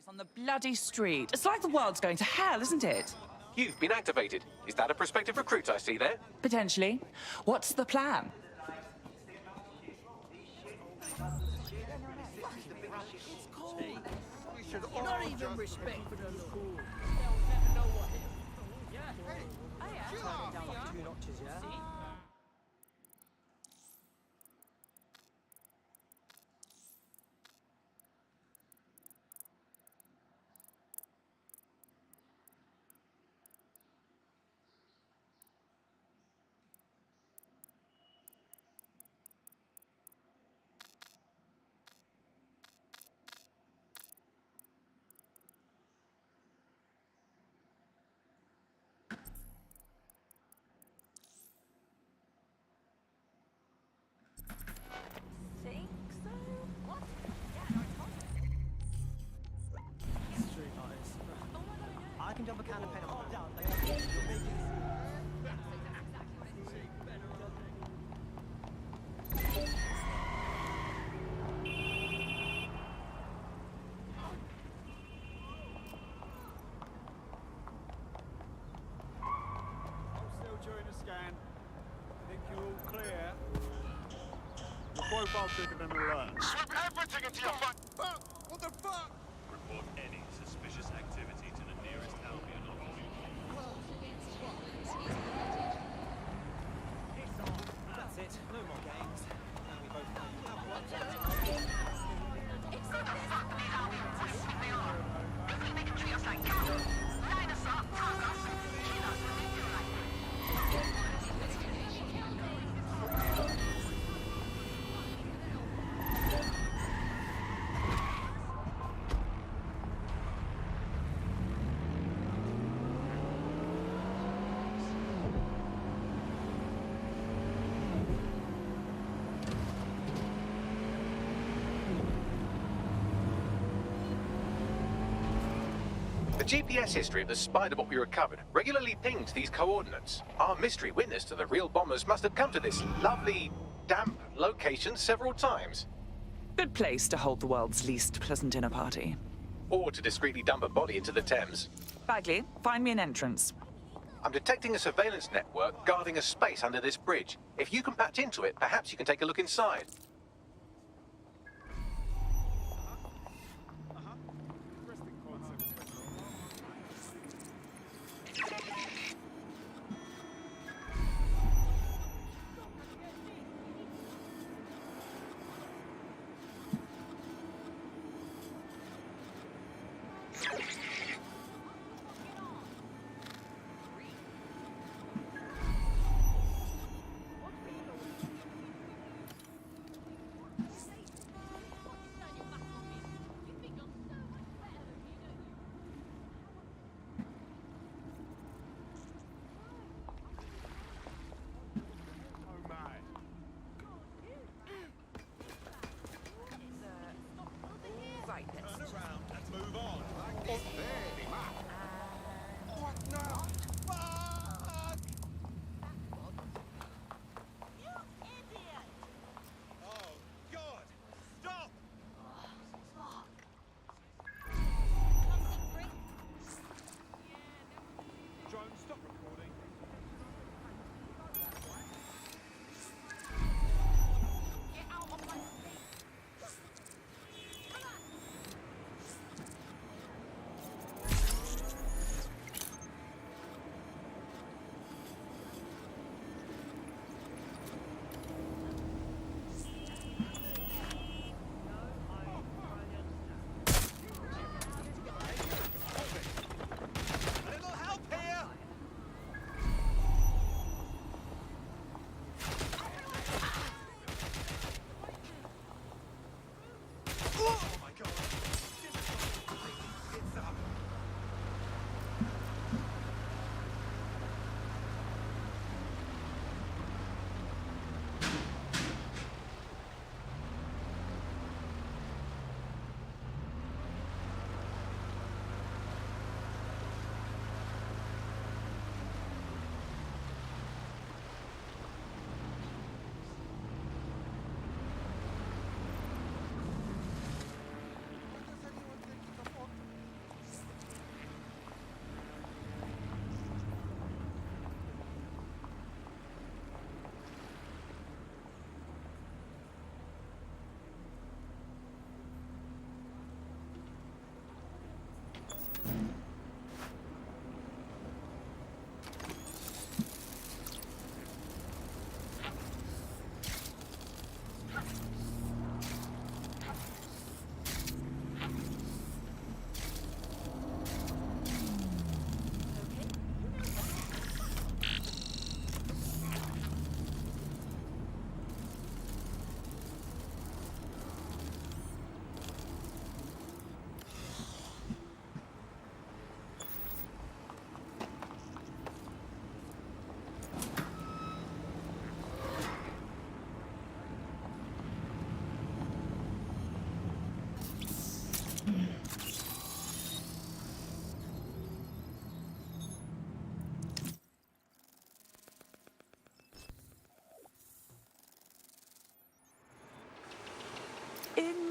On the bloody street. It's like the world's going to hell, isn't it? You've been activated. Is that a prospective recruit I see there? Potentially. What's the plan? Not even respect for the law. Two notches, yeah? I can dump a can of pen on down. I'm still during the scan. Think you're all clear. Your profile triggered an alert. Sweep everything into your front. Fuck! What the fuck? Report any suspicious activity to the nearest Albion operator. That's it. No more games. Now we both know you have one. Except this. These Albions, they are. You think they can treat us like cattle? Line us up, tag us, kill us when they feel like it. The GPS history of the SpinBot we recovered regularly pinged these coordinates. Our mystery witness to the real bombers must have come to this lovely, damp location several times. Good place to hold the world's least pleasant dinner party. Or to discreetly dump a body into the Thames. Bagley, find me an entrance. I'm detecting a surveillance network guarding a space under this bridge. If you can patch into it, perhaps you can take a look inside.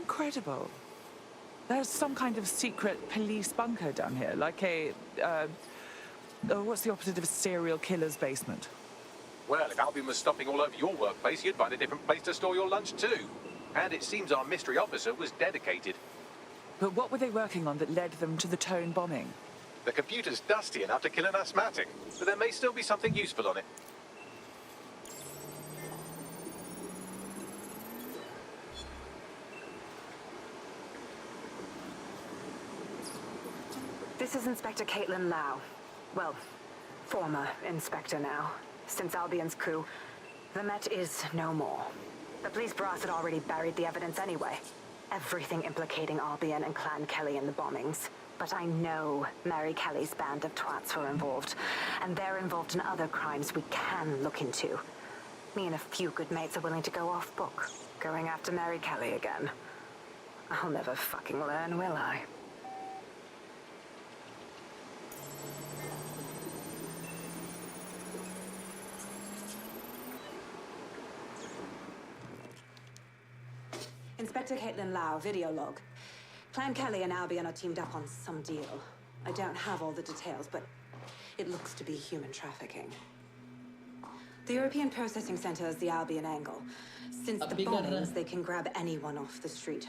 Incredible. There's some kind of secret police bunker down here, like a, what's the opposite of a serial killer's basement? Well, if Albion was stopping all over your workplace, you'd find a different place to store your lunch too. And it seems our mystery officer was dedicated. But what were they working on that led them to the Tone bombing? The computer's dusty enough to kill an asthmatic, but there may still be something useful on it. This is Inspector Caitlin Lau. Well, former inspector now. Since Albion's coup, the Met is no more. The police brass had already buried the evidence anyway. Everything implicating Albion and Clan Kelly in the bombings. But I know Mary Kelly's band of twats were involved, and they're involved in other crimes we can look into. Me and a few good mates are willing to go off book, going after Mary Kelly again. I'll never fucking learn, will I? Inspector Caitlin Lau, video log. Clan Kelly and Albion are teamed up on some deal. I don't have all the details, but it looks to be human trafficking. The European Processing Center is the Albion angle. Since the bombings, they can grab anyone off the street.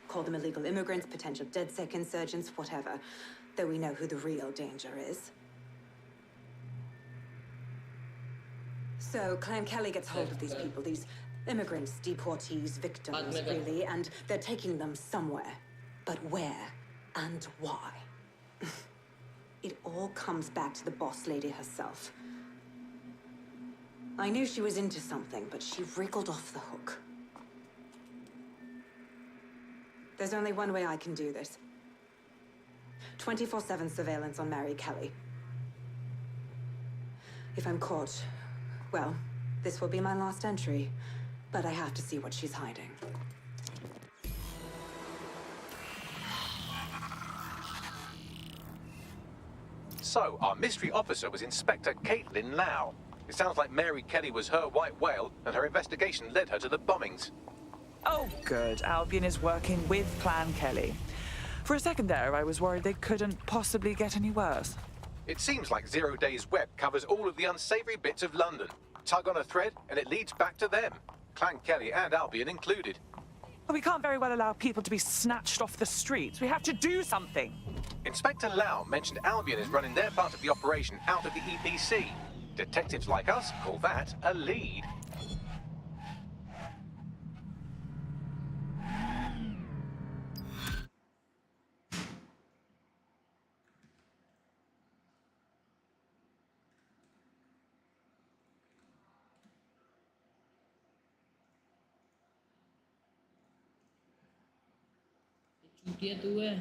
Call them illegal immigrants, potential DedSec insurgents, whatever. Though we know who the real danger is. So Clan Kelly gets hold of these people, these immigrants, deportees, victims, really, and they're taking them somewhere. But where and why? It all comes back to the boss lady herself. I knew she was into something, but she wriggled off the hook. There's only one way I can do this. 24/7 surveillance on Mary Kelly. If I'm caught, well, this will be my last entry. But I have to see what she's hiding. So, our mystery officer was Inspector Caitlin Lau. It sounds like Mary Kelly was her white whale, and her investigation led her to the bombings. Oh, good. Albion is working with Clan Kelly. For a second there, I was worried they couldn't possibly get any worse. It seems like 0 Days Web covers all of the unsavory bits of London. Tug on a thread, and it leads back to them. Clan Kelly and Albion included. But we can't very well allow people to be snatched off the streets. We have to do something. Inspector Lau mentioned Albion is running their part of the operation out of the EPC. Detectives like us call that a lead. Dia tu eh.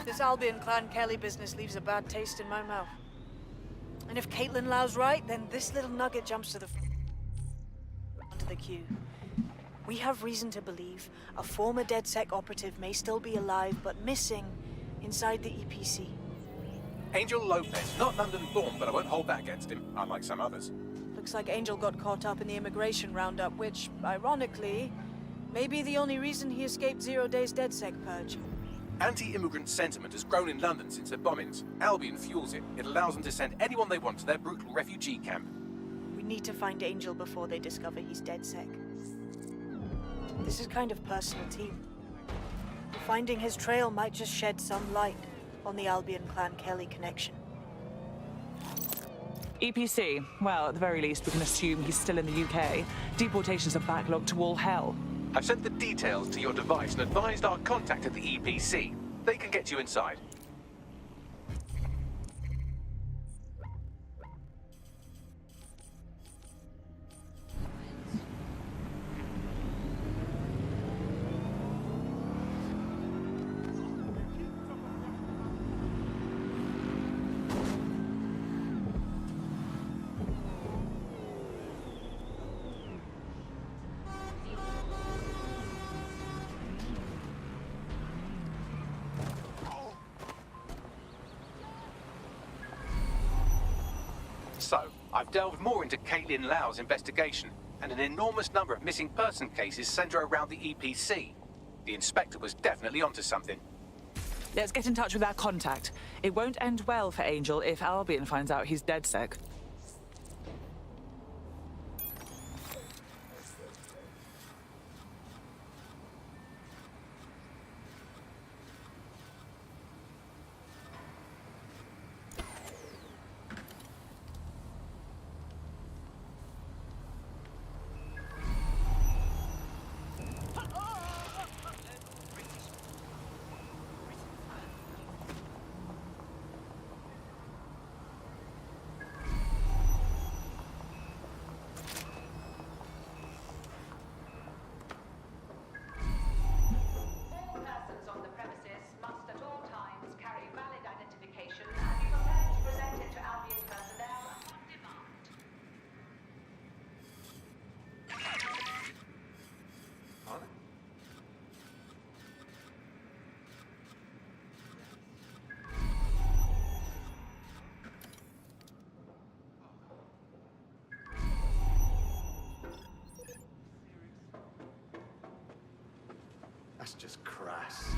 This Albion Clan Kelly business leaves a bad taste in my mouth. And if Caitlin Lau's right, then this little nugget jumps to the onto the queue. We have reason to believe a former DedSec operative may still be alive, but missing inside the EPC. Angel Lopez, not London-born, but I won't hold that against him, unlike some others. Looks like Angel got caught up in the immigration roundup, which, ironically, may be the only reason he escaped 0 Days DedSec purge. Anti-immigrant sentiment has grown in London since the bombings. Albion fuels it. It allows them to send anyone they want to their brutal refugee camp. We need to find Angel before they discover he's DedSec. This is kind of personal team. Finding his trail might just shed some light on the Albion Clan Kelly connection. EPC. Well, at the very least, we can assume he's still in the UK. Deportations are backlogged to all hell. I've sent the details to your device and advised our contact at the EPC. They can get you inside. So, I've delved more into Caitlin Lau's investigation, and an enormous number of missing person cases centre around the EPC. The inspector was definitely onto something. Let's get in touch with our contact. It won't end well for Angel if Albion finds out he's dead sick. That's just crass.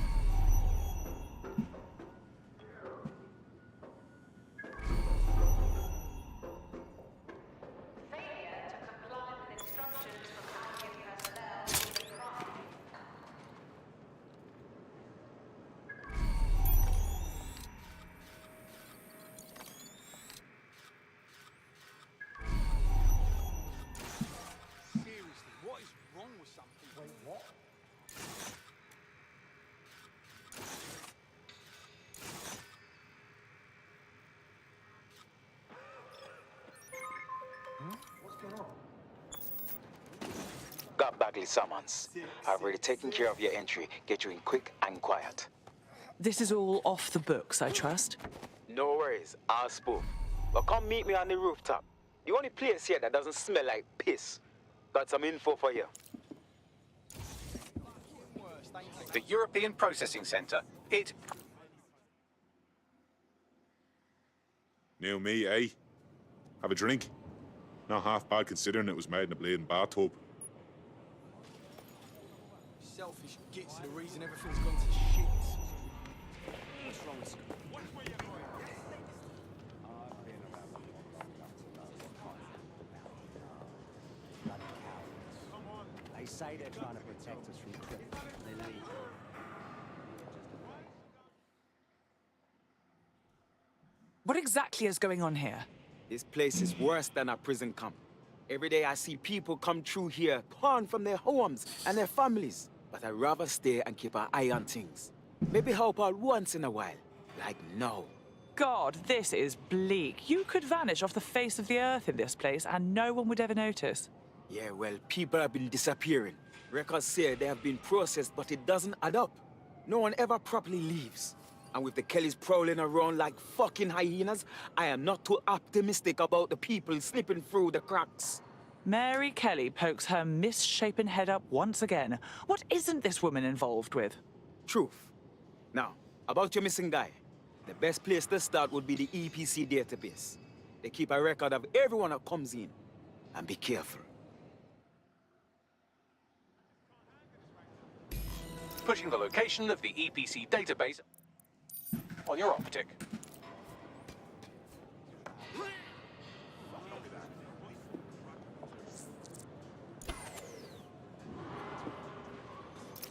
Seriously, what is wrong with some people? Wait, what? Got Bagley summons. I've already taken care of your entry. Get you in quick and quiet. This is all off the books, I trust. No worries, I'll spoof. But come meet me on the rooftop. The only place here that doesn't smell like piss. Got some info for you. The European Processing Centre. It... New me, eh? Have a drink? Not half bad considering it was made in a bleeding bathtub. Selfish gits are the reason everything's gone to shit. What's wrong with you? They say they're trying to protect us from criminals. They leave. What exactly is going on here? This place is worse than a prison camp. Every day I see people come through here, torn from their homes and their families. But I'd rather stay and keep an eye on things. Maybe help out once in a while. Like now. God, this is bleak. You could vanish off the face of the earth in this place and no one would ever notice. Yeah, well, people have been disappearing. Records say they have been processed, but it doesn't add up. No one ever properly leaves. And with the Kellys prowling around like fucking hyenas, I am not too optimistic about the people slipping through the cracks. Mary Kelly pokes her misshapen head up once again. What isn't this woman involved with? Truth. Now, about your missing guy. The best place to start would be the EPC database. They keep a record of everyone that comes in. And be careful. Putting the location of the EPC database on your optic.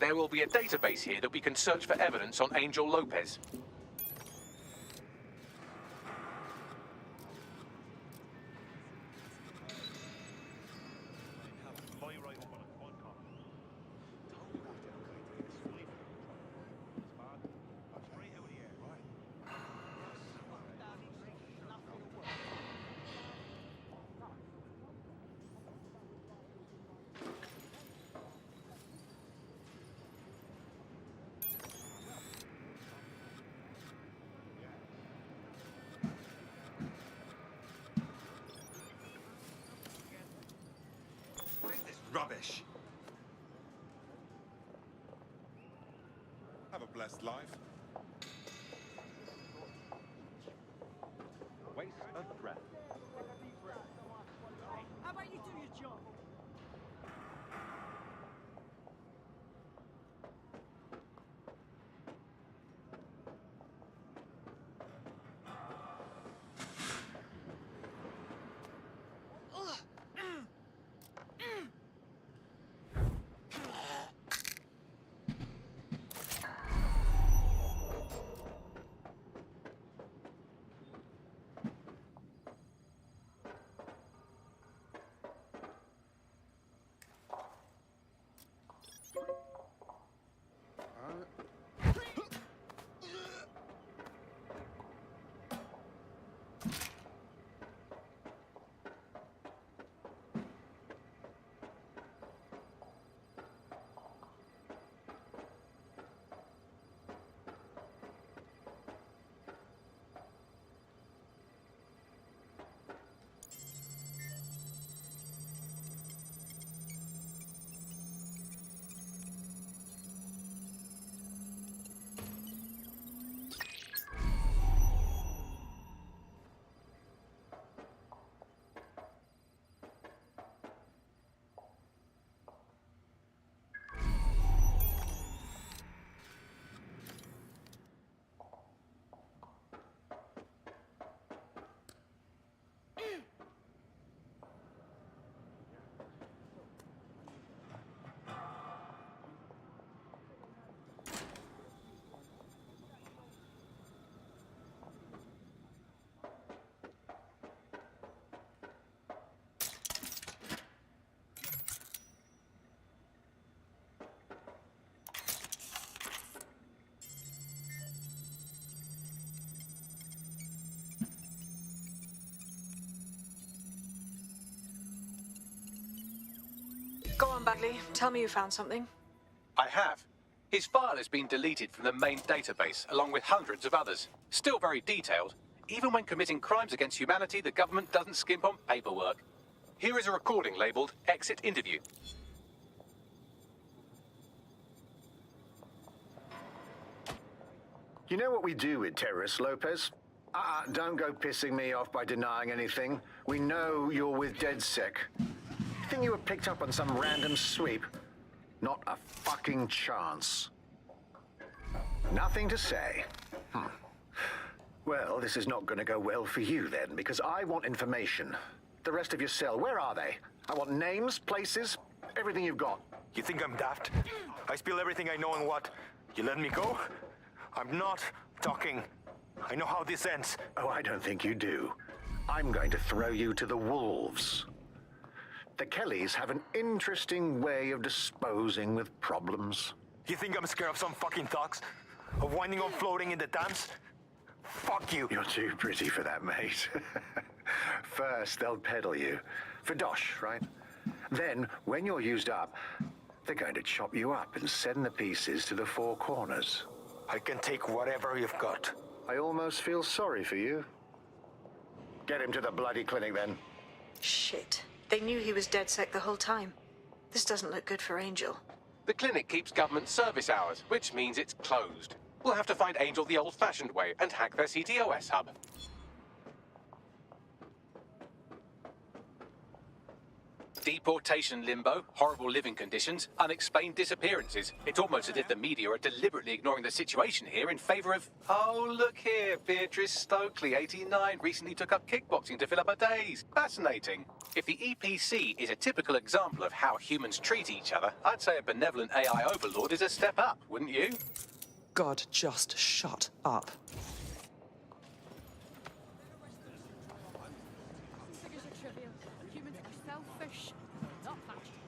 There will be a database here that we can search for evidence on Angel Lopez. fresh. Have a blessed life. Waste of breath. How about you do your job? Go on, Bagley. Tell me you found something. I have. His file has been deleted from the main database, along with hundreds of others. Still very detailed. Even when committing crimes against humanity, the government doesn't skimp on paperwork. Here is a recording labelled Exit Interview. You know what we do with terrorists, Lopez? Don't go pissing me off by denying anything. We know you're with DedSec. You think you were picked up on some random sweep? Not a fucking chance. Nothing to say. Well, this is not going to go well for you then, because I want information. The rest of your cell, where are they? I want names, places, everything you've got. You think I'm daft? I spill everything I know and what? You let me go? I'm not talking. I know how this ends. Oh, I don't think you do. I'm going to throw you to the wolves. The Kellys have an interesting way of disposing with problems. You think I'm scared of some fucking thugs? Of winding up floating in the Thames? Fuck you. You're too pretty for that, mate. First, they'll peddle you. For dosh, right? Then, when you're used up, they're going to chop you up and send the pieces to the four corners. I can take whatever you've got. I almost feel sorry for you. Get him to the bloody clinic, then. Shit. They knew he was DedSec the whole time. This doesn't look good for Angel. The clinic keeps government service hours, which means it's closed. We'll have to find Angel the old-fashioned way and hack their CTOS hub. Deportation limbo, horrible living conditions, unexplained disappearances. It's almost as if the media are deliberately ignoring the situation here in favor of... Oh, look here, Beatrice Stokely, 89, recently took up kickboxing to fill up her days. Fascinating. If the EPC is a typical example of how humans treat each other, I'd say a benevolent AI overlord is a step up, wouldn't you? God, just shut up. Figures are trivial. Humans are selfish, not passionate.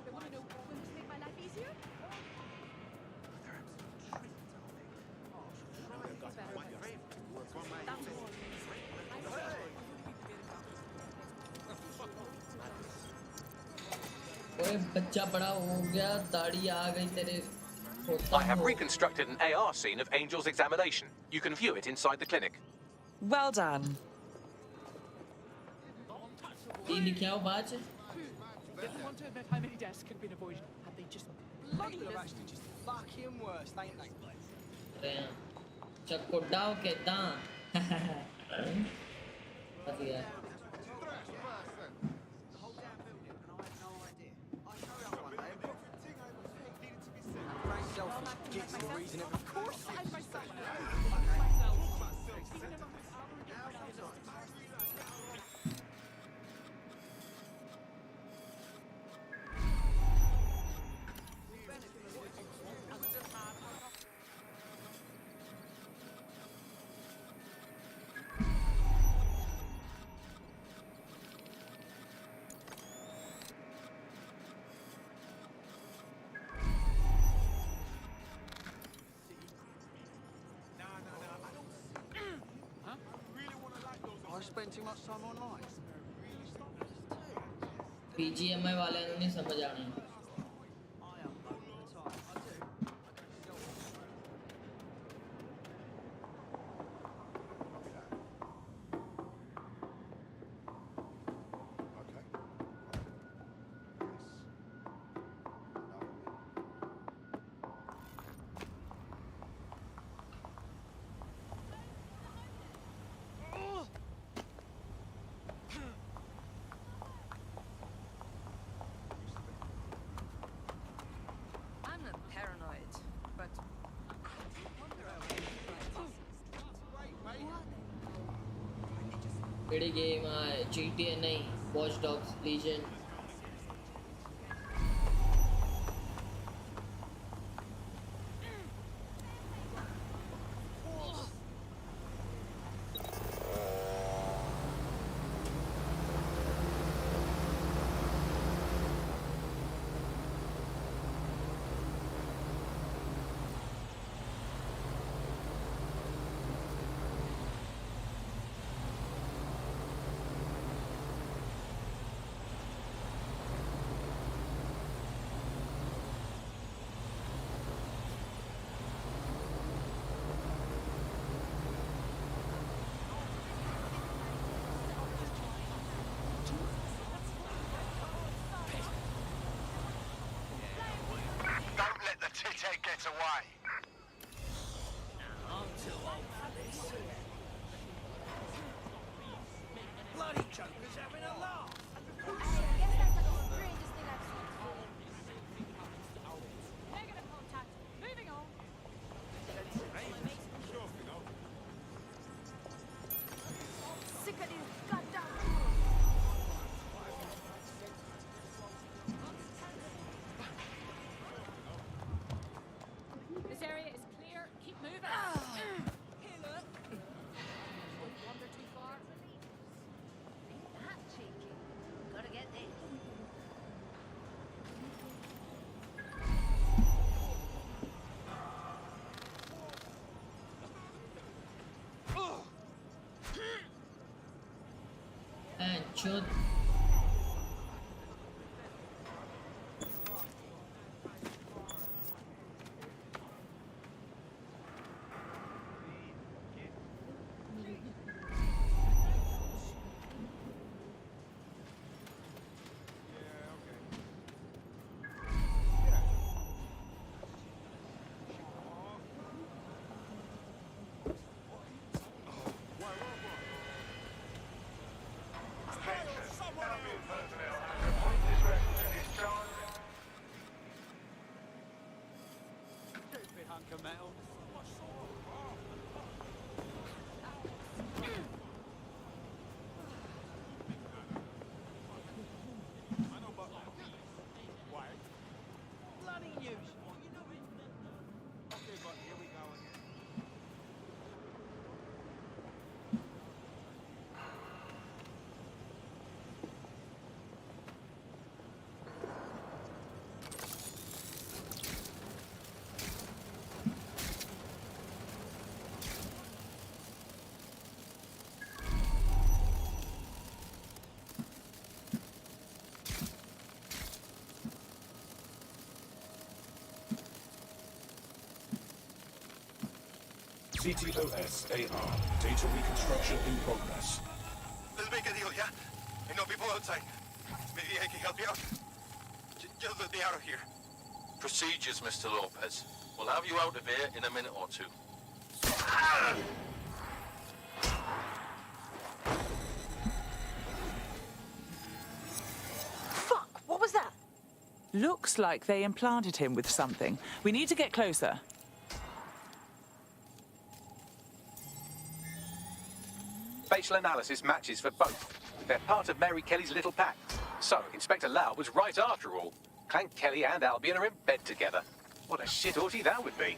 They want to know will this make my life easier? ओए बच्चा बड़ा हो गया दाढ़ी आ गई तेरे I have reconstructed an AR scene of Angel's examination. You can view it inside the clinic. Well done. ये लिखा हो बाज Didn't want to admit how many deaths could have been avoided had they just bloody People are listened. actually just fucking worse, ain't they? चक्कुड्डाओ कहता बढ़िया Selfish gits the reason everything. Of course, I'm myself. I spend too much time online. BGMI वाले ने नहीं समझ आना I'm not paranoid, but केड़ी game है GTA नहीं Watch Dogs Legion Don't let the tit-head get away. I'm too old for this. Bloody Joker's having a laugh. Negative contact. Moving on. sick of these goddamn This area is clear. Keep moving. Wander too far. that cheeky. Gotta get this. and chud Stupid hunk of metal. Bloody news. Okay, but here we go again. CTOS AR. Data reconstruction in progress. Let's make a deal, yeah? And no people outside. Maybe I can help you out. Get the out of here. Procedures, Mr. Lopez. We'll have you out of here in a minute or two. Fuck, what was that? Looks like they implanted him with something. We need to get closer. Facial analysis matches for both. They're part of Mary Kelly's little pack. So, Inspector Lau was right after all. Clank Kelly and Albion are in bed together. What a shit orgy that would be.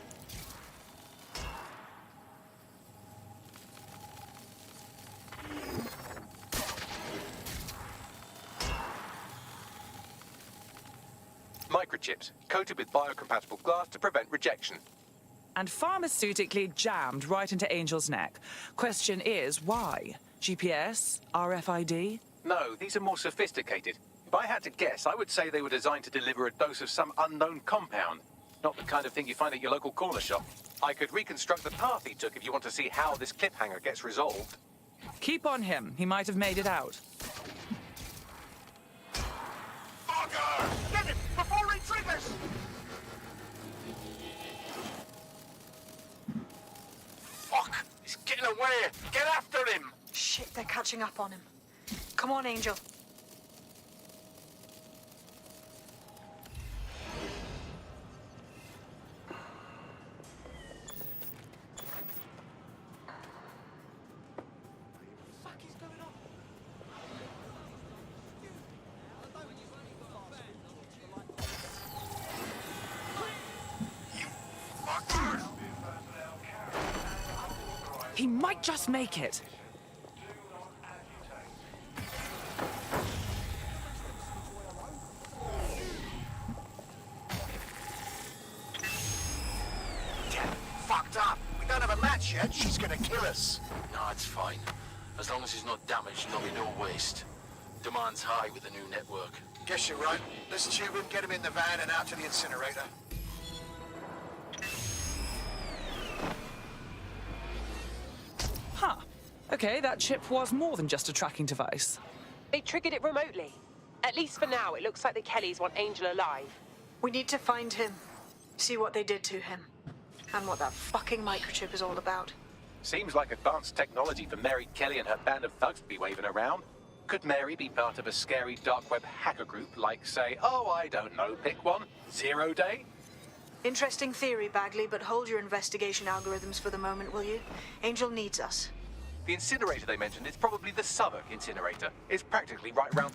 Microchips, coated with biocompatible glass to prevent rejection. And pharmaceutically jammed right into Angel's neck. Question is, why? GPS? RFID? No, these are more sophisticated. If I had to guess, I would say they were designed to deliver a dose of some unknown compound. Not the kind of thing you find at your local corner shop. I could reconstruct the path he took if you want to see how this cliffhanger gets resolved. Keep on him. He might have made it out. Bugger! Get him before he triggers! Fuck! He's getting away! Get after him! Shit, they're catching up on him. Come on, Angel. He might just make it. Fucked up! We don't have a match yet. She's gonna kill us. No, it's fine. As long as he's not damaged, there'll be no waste. Demand's high with the new network. Guess you're right. Let's tube him, get him in the van and out to the incinerator. Huh. Okay, that chip was more than just a tracking device. They triggered it remotely. At least for now, it looks like the Kellys want Angel alive. We need to find him. See what they did to him. And what that fucking microchip is all about. Seems like advanced technology for Mary Kelly and her band of thugs to be waving around. Could Mary be part of a scary dark web hacker group like, say, oh, I don't know, pick one, 0 Day? Interesting theory, Bagley, but hold your investigation algorithms for the moment, will you? Angel needs us. The incinerator they mentioned is probably the Southwark incinerator. It's practically right round...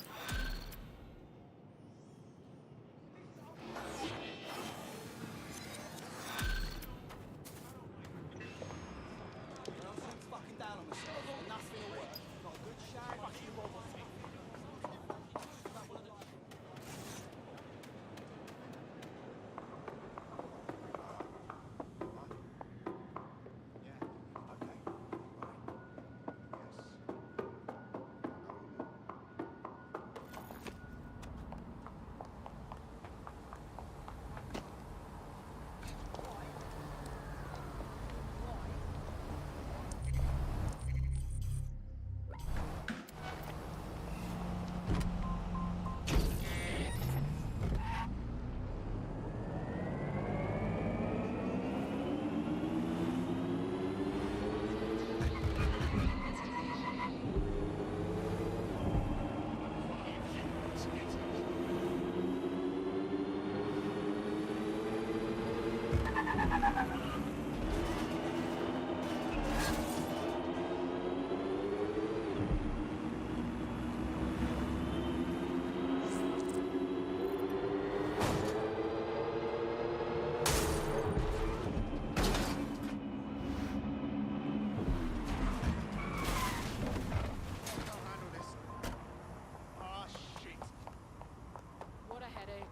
What a headache.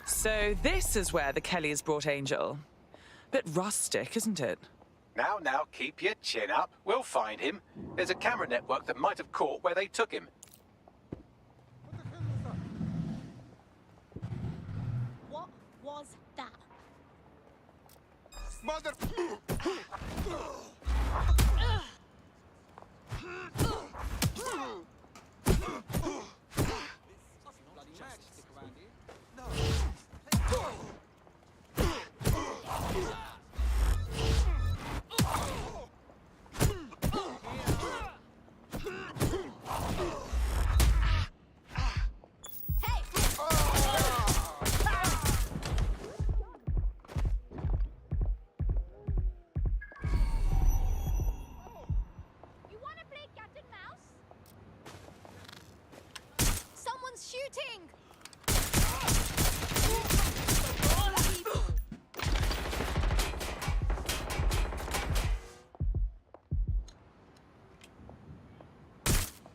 So this is where the Kellys brought Angel. Bit rustic, isn't it? Now, keep your chin up. We'll find him. There's a camera network that might have caught where they took him. What was that? Mother... You want to play cat and mouse? Someone's shooting!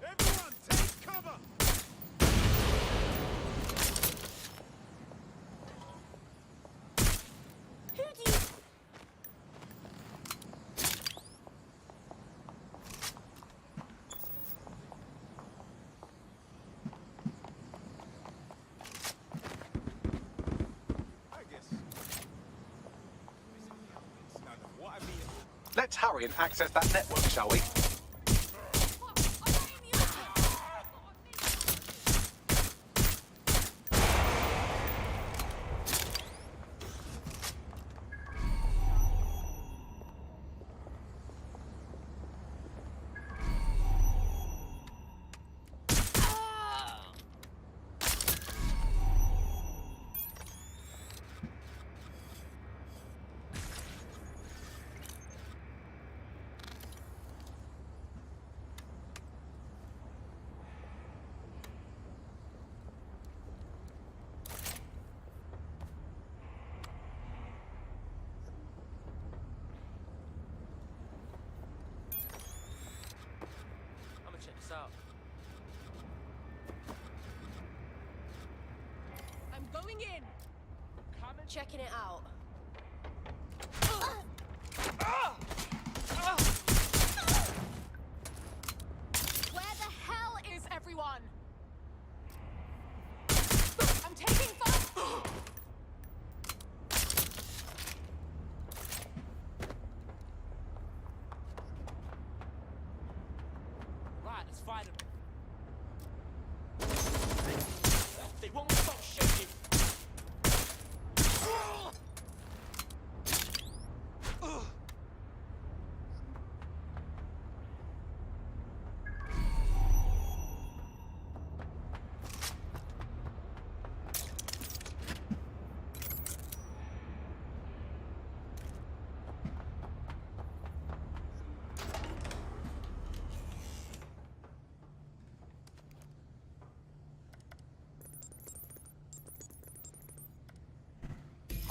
Everyone, take cover! Who do you... I guess. No, what I mean. Let's hurry and access that network, shall we? I'm gonna check this out. I'm going in! Checking it out. Where the hell is everyone? I'm taking fire! Right, let's find them. They won't stop shaking.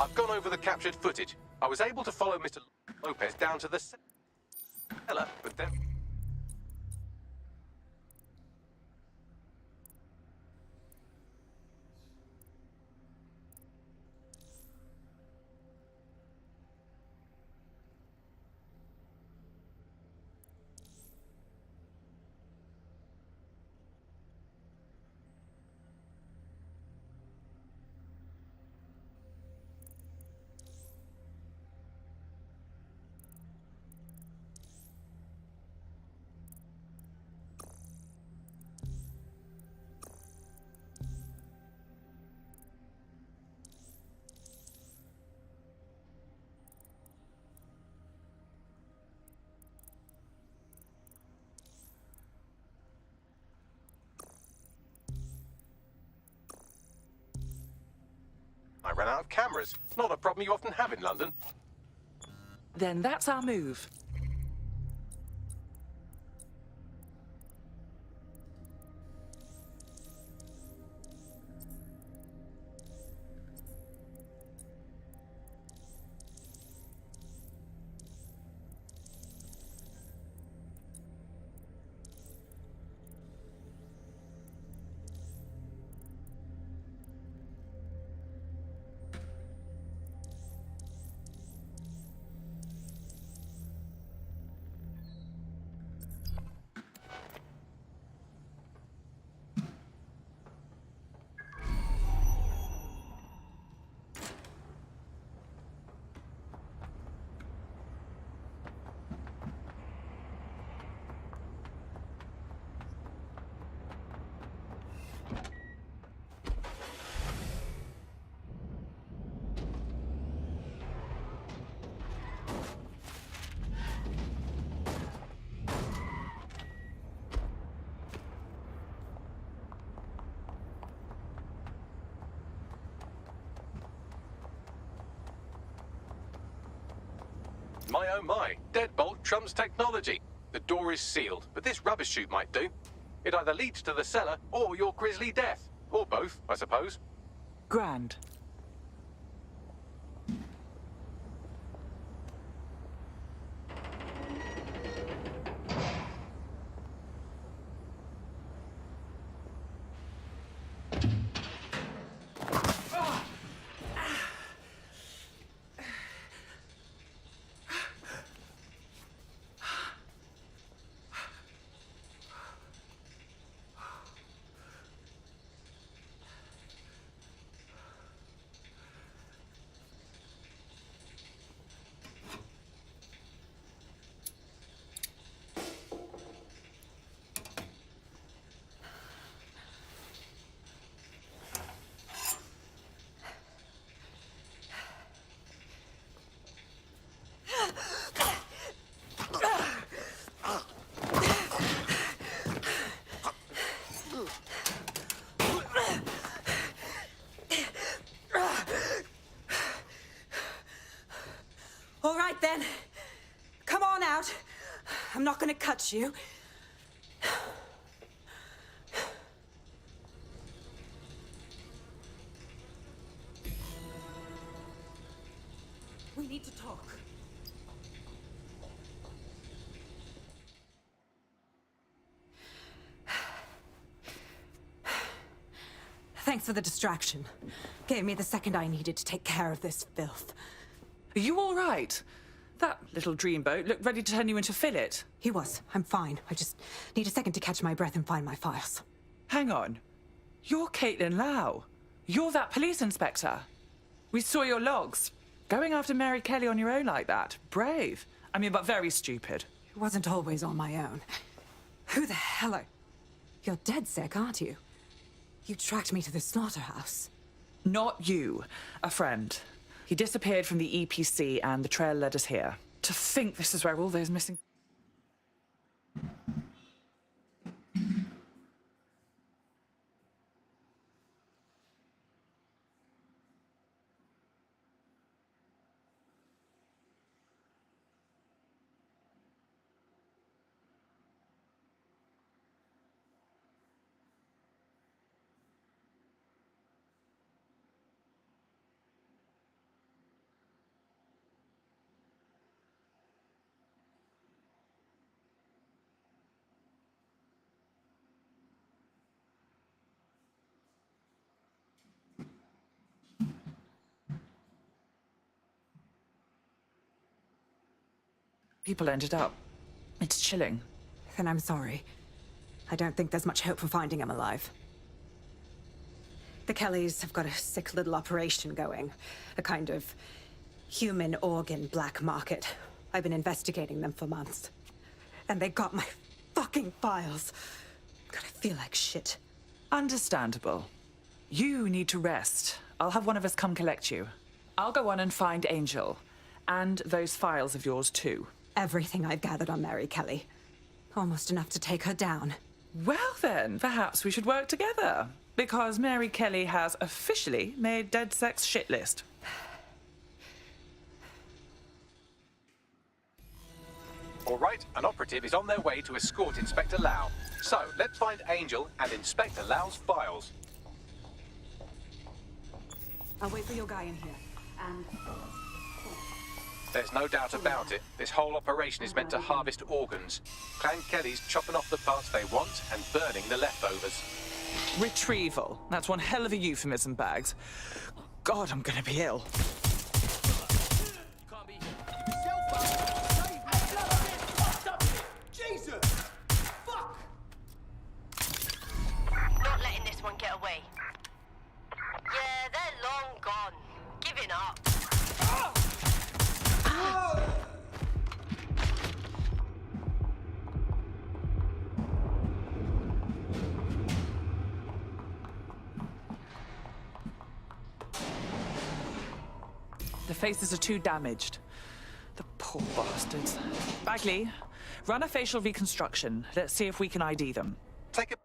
I've gone over the captured footage. I was able to follow Mr. Lopez down to the cellar, but then... I ran out of cameras. Not a problem you often have in London. Then that's our move. My oh my, deadbolt trumps technology. The door is sealed, but this rubbish chute might do. It either leads to the cellar or your grisly death. Or both, I suppose. Grand. All right then. Come on out. I'm not gonna cut you. We need to talk. Thanks for the distraction. Gave me the second I needed to take care of this filth. Are you all right? That little dreamboat looked ready to turn you into fillet. He was. I'm fine. I just need a second to catch my breath and find my files. Hang on. You're Caitlin Lau. You're that police inspector. We saw your logs. Going after Mary Kelly on your own like that. Brave. I mean, but very stupid. It wasn't always on my own. Who the hell are... You're dead sick, aren't you? You tracked me to the slaughterhouse. Not you. A friend. He disappeared from the EPC and the trail led us here. To think this is where all those missing... People ended up. It's chilling. Then I'm sorry. I don't think there's much hope for finding him alive. The Kellys have got a sick little operation going. A kind of human organ black market. I've been investigating them for months. And they got my fucking files. God, I feel like shit. Understandable. You need to rest. I'll have one of us come collect you. I'll go on and find Angel. And those files of yours too. Everything I've gathered on Mary Kelly. Almost enough to take her down. Well then, perhaps we should work together. Because Mary Kelly has officially made DedSec's shit list. All right, an operative is on their way to escort Inspector Lau. So, let's find Angel and Inspector Lau's files. I'll wait for your guy in here. And... There's no doubt about it. This whole operation is meant to harvest organs. Clan Kelly's chopping off the parts they want and burning the leftovers. Retrieval. That's one hell of a euphemism, Bags. God, I'm gonna be ill. Jesus! Fuck! Not letting this one get away. Yeah, they're long gone. Giving up. The faces are too damaged. The poor bastards. Bagley, run a facial reconstruction. Let's see if we can ID them. Take a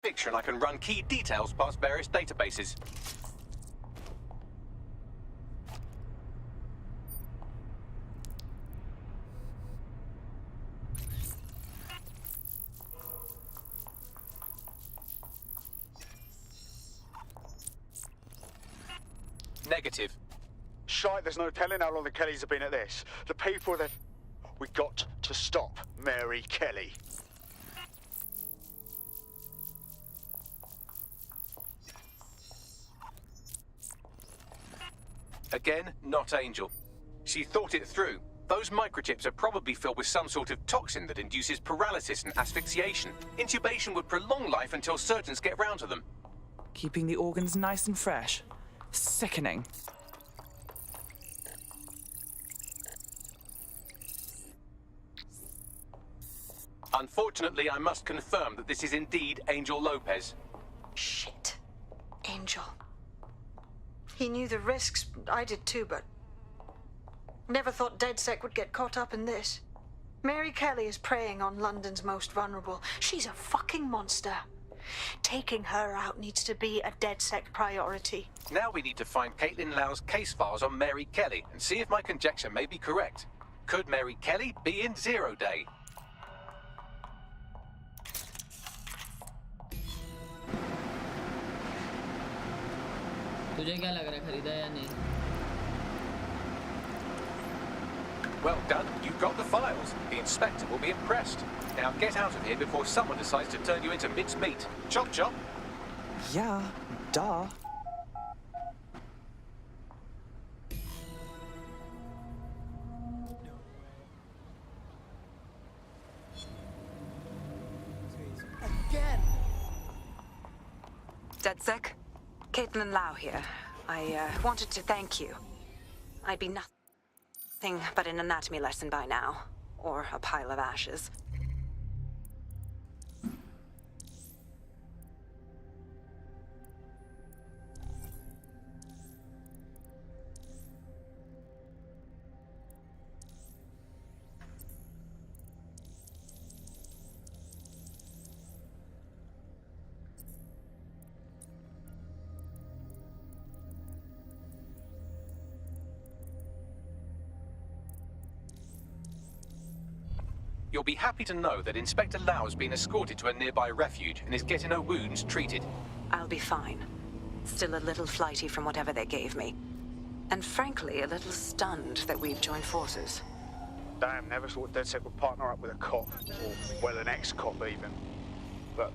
picture and I can run key details past various databases. Negative. Shite, there's no telling how long the Kellys have been at this. The people that... We got to stop Mary Kelly. Again, not Angel. She thought it through. Those microchips are probably filled with some sort of toxin that induces paralysis and asphyxiation. Intubation would prolong life until surgeons get round to them. Keeping the organs nice and fresh. Sickening. Unfortunately, I must confirm that this is indeed Angel Lopez. Shit. Angel. He knew the risks. I did too, but... Never thought DedSec would get caught up in this. Mary Kelly is preying on London's most vulnerable. She's a fucking monster. Taking her out needs to be a DedSec priority. Now we need to find Caitlin Lau's case files on Mary Kelly and see if my conjecture may be correct. Could Mary Kelly be in Zero Day? तुझे क्या लग रहा है खरीदा या नहीं? Well done, you got the files. The inspector will be impressed. Now get out of here before someone decides to turn you into minced meat. Chop chop. Yeah, duh. Again! DedSec? Caitlin Lau here. I wanted to thank you. I'd be nothing but an anatomy lesson by now. Or a pile of ashes. You'll be happy to know that Inspector Lau has been escorted to a nearby refuge and is getting her wounds treated. I'll be fine. Still a little flighty from whatever they gave me. And frankly, a little stunned that we've joined forces. Damn, never thought DedSec would partner up with a cop. Or, well, an ex-cop even. But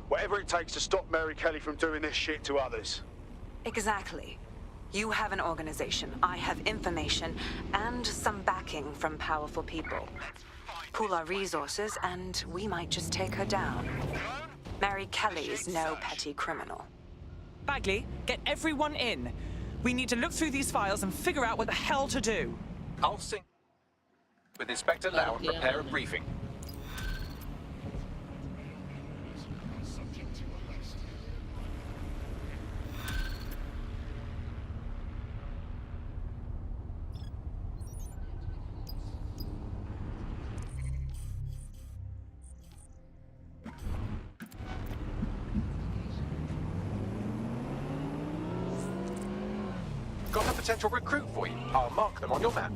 whatever it takes to stop Mary Kelly from doing this shit to others. Exactly. You have an organization, I have information, and some backing from powerful people. Pool our resources, and we might just take her down. Mary Kelly's no petty criminal. Bagley, get everyone in. We need to look through these files and figure out what the hell to do. I'll sync with Inspector Lau and prepare a briefing. Got a potential recruit for you. I'll mark them on your map.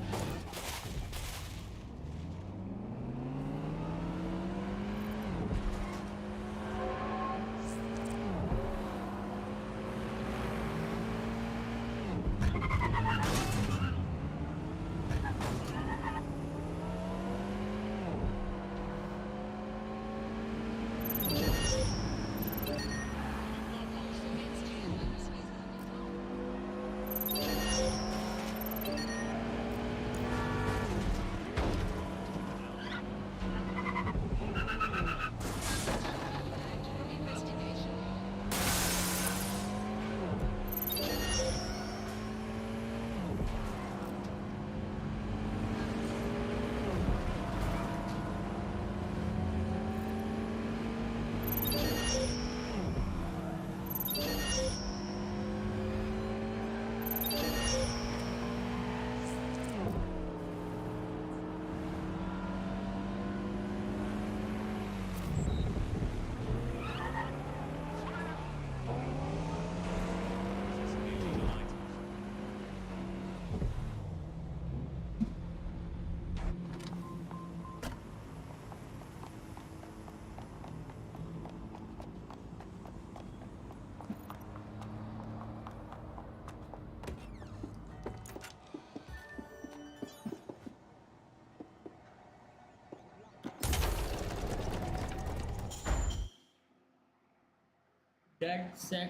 DedSec.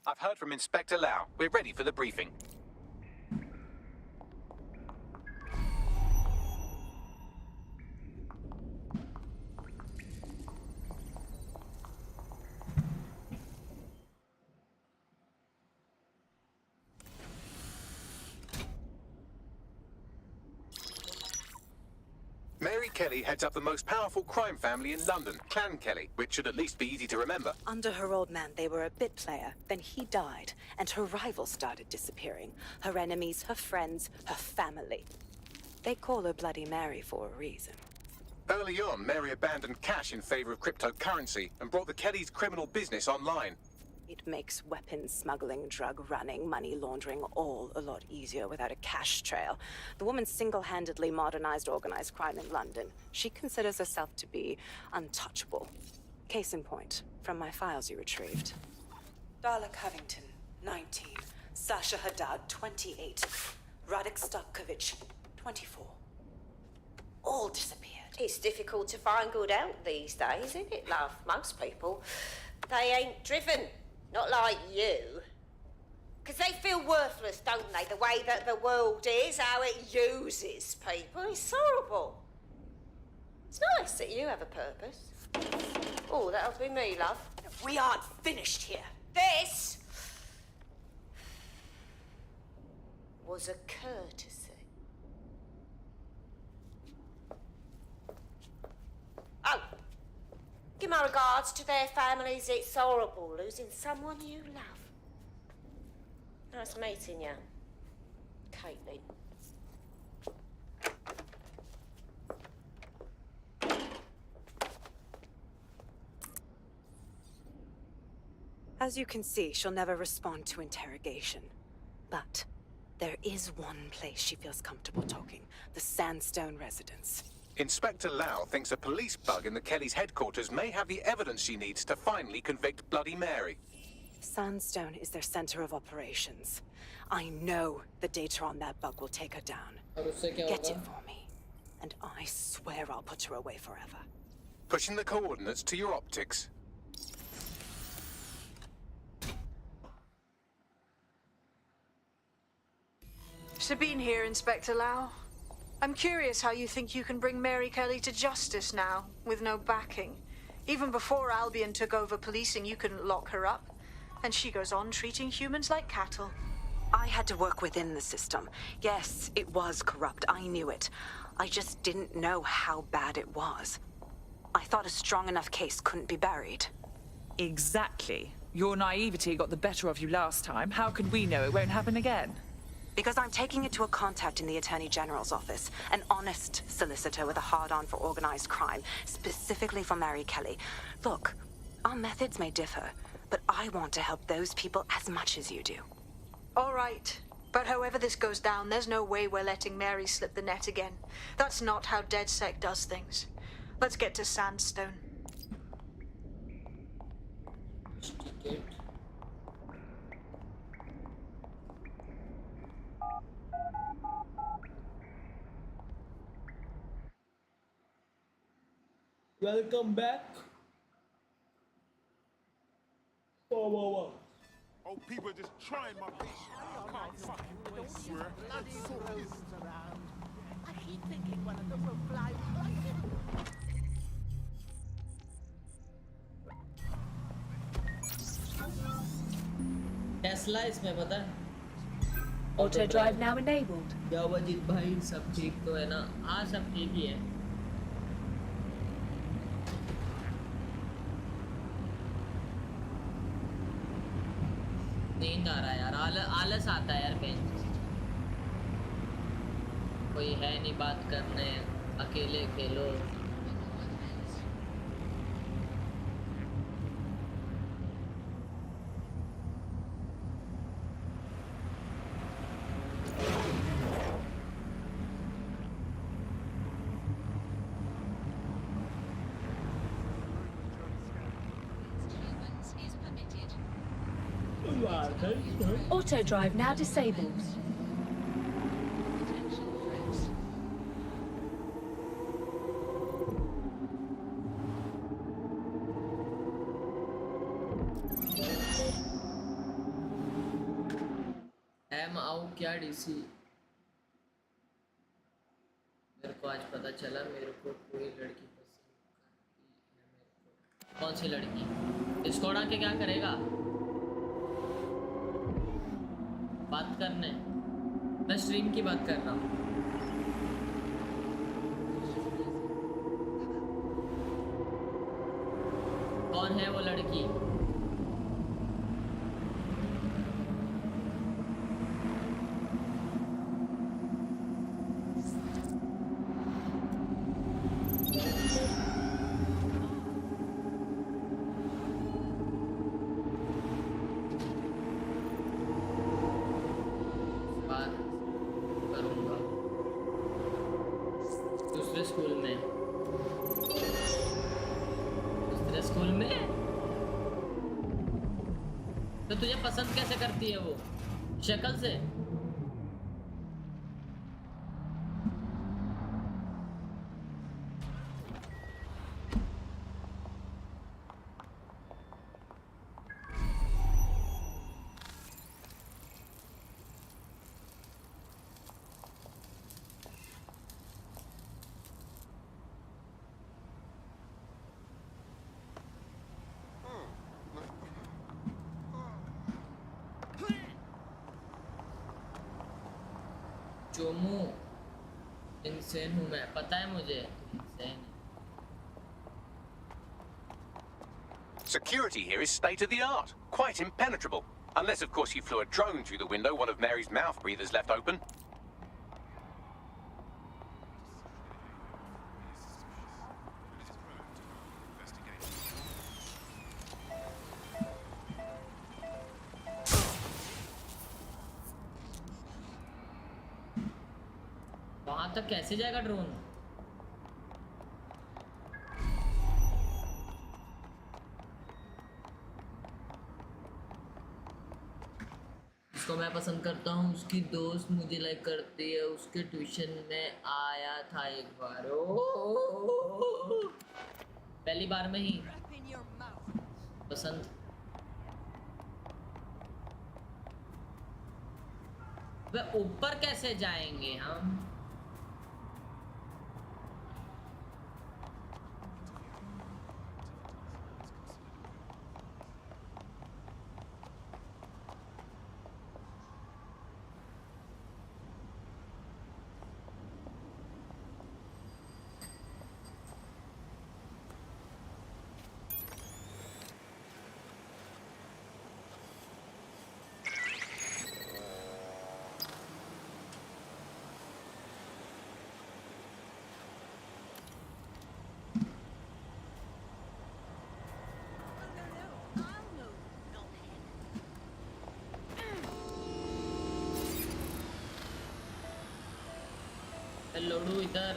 I've heard from Inspector Lau. We're ready for the briefing. Mary Kelly heads up the most powerful crime family in London, Clan Kelly, which should at least be easy to remember. Under her old man, they were a bit player. Then he died, and her rivals started disappearing. Her enemies, her friends, her family. They call her Bloody Mary for a reason. Early on, Mary abandoned cash in favor of cryptocurrency and brought the Kellys' criminal business online. It makes weapons smuggling, drug running, money laundering all a lot easier without a cash trail. The woman single-handedly modernized organized crime in London. She considers herself to be untouchable. Case in point, from my files you retrieved. Darla Covington, 19. Sasha Haddad, 28. Radek Stokovich, 24. All disappeared. It's difficult to find good help these days, isn't it, love? Most people, they ain't driven. Not like you. Because they feel worthless, don't they? The way that the world is, how it uses people. It's horrible. It's nice that you have a purpose. Oh, that'll be me, love. We aren't finished here. This was a courtesy. Oh. Give my regards to their families. It's horrible losing someone you love. Nice meeting you, Caitlin. As you can see, she'll never respond to interrogation. But there is one place she feels comfortable talking. The Sandstone residence. Inspector Lau thinks a police bug in the Kellys' headquarters may have the evidence she needs to finally convict Bloody Mary. Sandstone is their center of operations. I know the data on that bug will take her down. Get it for me, and I swear I'll put her away forever. Pushing the coordinates to your optics. Sabine here, Inspector Lau. I'm curious how you think you can bring Mary Kelly to justice now, with no backing. Even before Albion took over policing, you couldn't lock her up. And she goes on treating humans like cattle. I had to work within the system. Yes, it was corrupt. I knew it. I just didn't know how bad it was. I thought a strong enough case couldn't be buried. Exactly. Your naivety got the better of you last time. How can we know it won't happen again? Because I'm taking it to a contact in the Attorney General's office, an honest solicitor with a hard-on for organized crime, specifically for Mary Kelly. Look, our methods may differ, but I want to help those people as much as you do. All right. But however this goes down, there's no way we're letting Mary slip the net again. That's not how DedSec does things. Let's get to Sandstone. Welcome back. Whoa. Oh, people just trying my patience. I can't fucking wait, swear. I keep thinking one of them will fly right Tesla इसमें पता है Auto drive now enabled. क्या वजीद भाई सब ठीक तो है ना हाँ सब ठीक ही है नींद आ रहा है यार आलस आता है यार कहीं कोई है नहीं बात करने अकेले खेलो Auto drive now disabled. एम आउ क्या डीसी? मेरे को आज पता चला मेरे को कोई लड़की पसंद करती है। मेरे को कौन सी लड़की? डिस्कॉर्ड आके क्या करेगा? बात करने। मैं स्ट्रीम की बात कर रहा हूँ। कौन है वो लड़की? तो तुझे पसंद कैसे करती है वो? शक्ल से? जोमू इंसेन हूँ मैं, पता है मुझे। Insane. Security here is state of the art, quite impenetrable. Unless, of course, you flew a drone through the window one of Mary's mouth breathers left open. वहां तक कैसे जाएगा ड्रोन? जिसको मैं पसंद करता हूँ उसकी दोस्त मुझे लाइक करती है। उसके ट्यूशन में आया था एक बार। पहली बार में ही पसंद। वे ऊपर कैसे जाएंगे हम? लोडू इधर।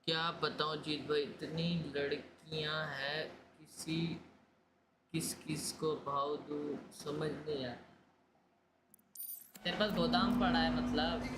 क्या बताऊं जीत भाई, इतनी लड़कियां हैं, किस को भाव दूं समझ नहीं आया। तेरे पास गोदाम पड़ा है मतलब?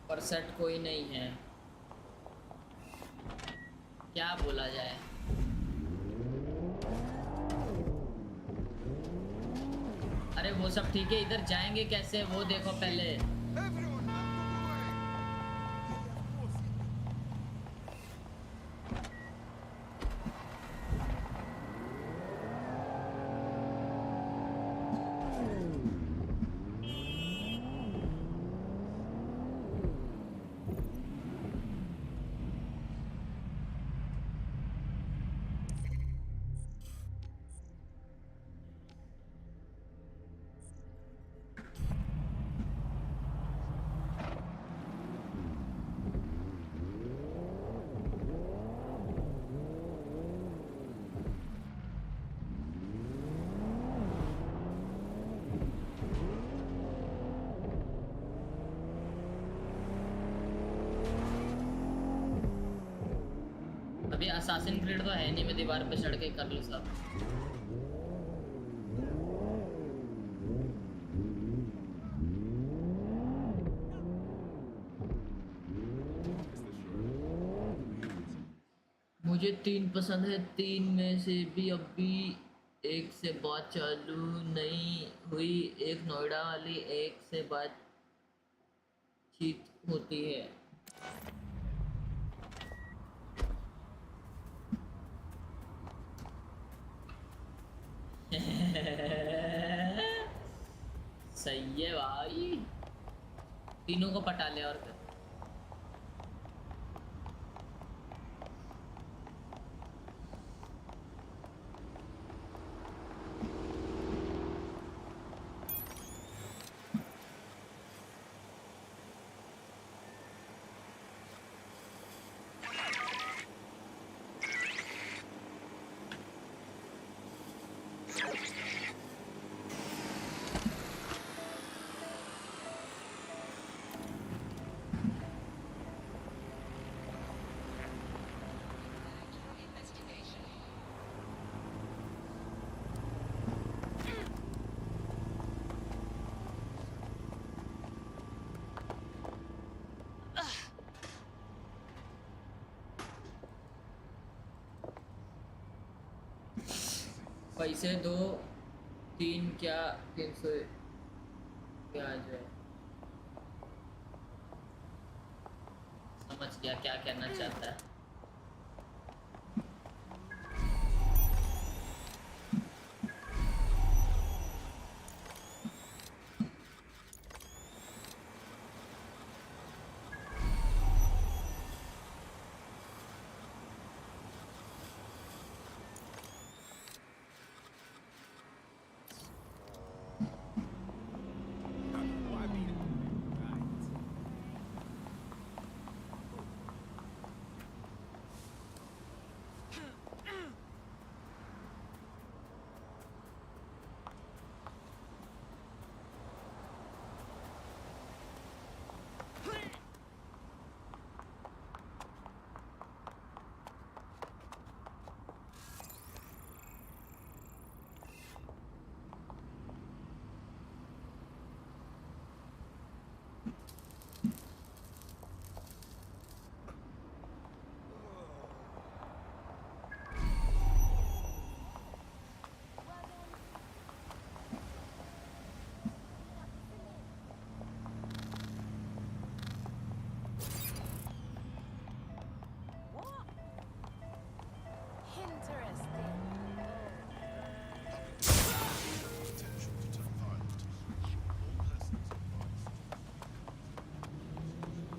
पर सेट कोई नहीं है, क्या बोला जाए। अरे वो सब ठीक है, इधर जाएंगे कैसे वो देखो पहले। अभी असासिन क्रीड तो है नहीं, मैं दीवार पे चढ़ के कर लूँ सब। मुझे 3 पसंद है, 3 में से भी अभी एक से बात चालू नहीं हुई, एक नोएडा वाली, एक से बातचीत होती है। सही है भाई, तीनों को पटा ले और क्या। पैसे 2 3 क्या 300 क्या जो है, समझ गया क्या कहना चाहता है।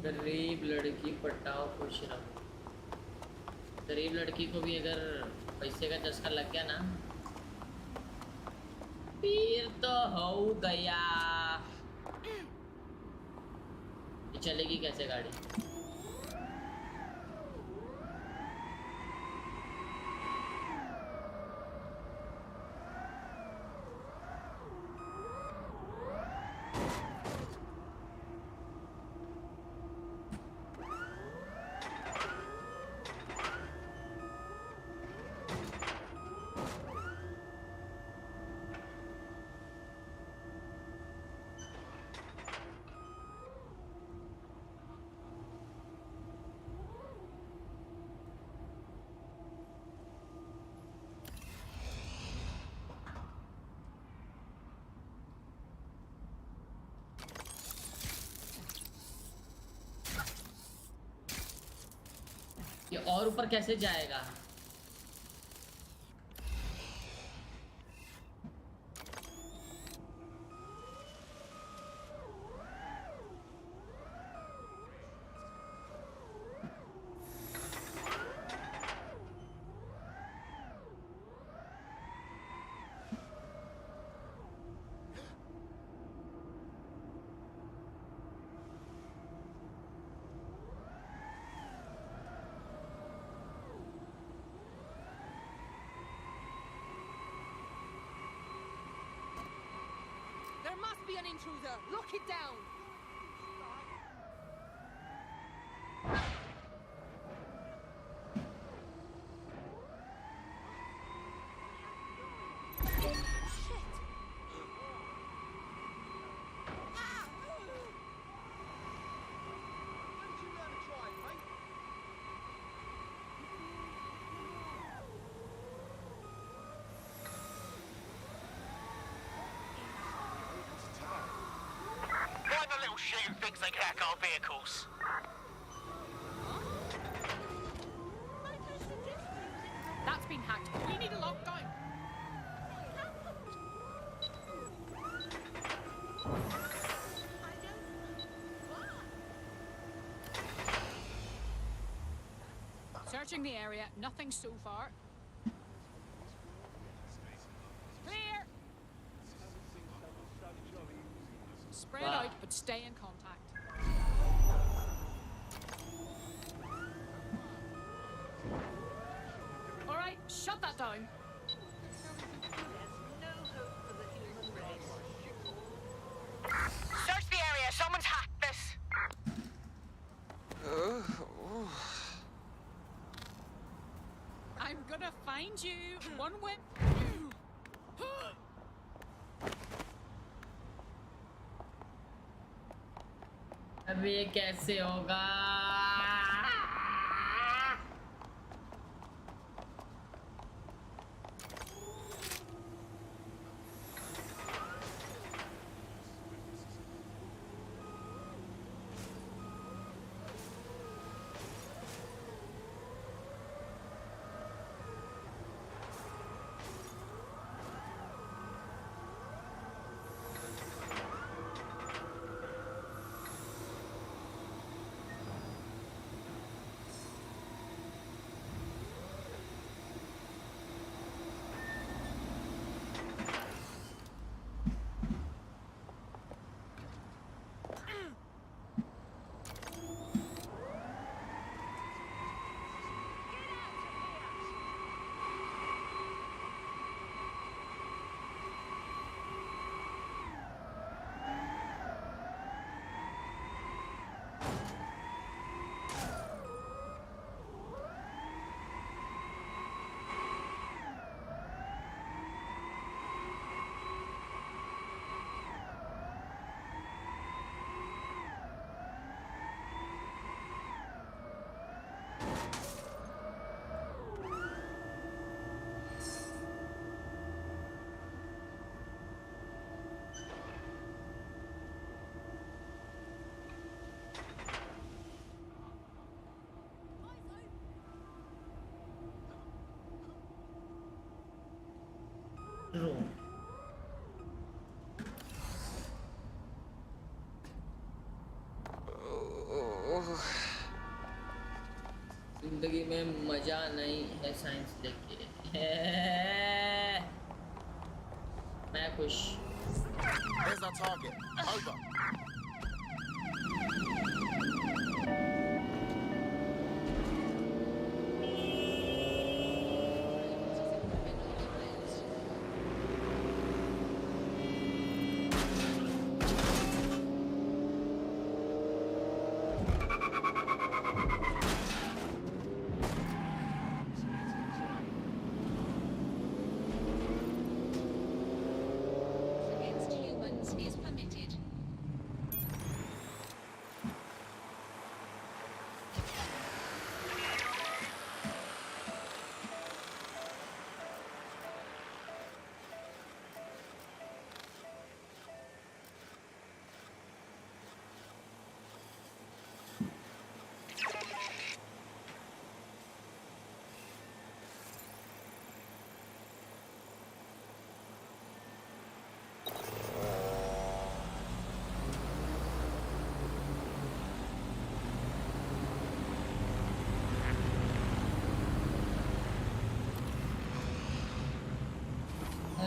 गरीब लड़की पटाओ खुश रहो। गरीब लड़की को भी अगर पैसे का चस्का लग गया ना, फिर तो हो गया। ये चलेगी कैसे गाड़ी? और ऊपर कैसे जाएगा? There must be an intruder. Lock it down. Why the little shooting things they can hack our vehicles? That's been hacked. We need a lockdown. Searching the area. Nothing so far. Clear. Spread out, but stay in contact. All right, shut that down. Search the area. Someone's hacked this. I'm gonna find you. One whip. अब ये कैसे होगा? जिंदगी में मजा नहीं है science लेके मैं खुश There's our target. Over. Against humans is permitted.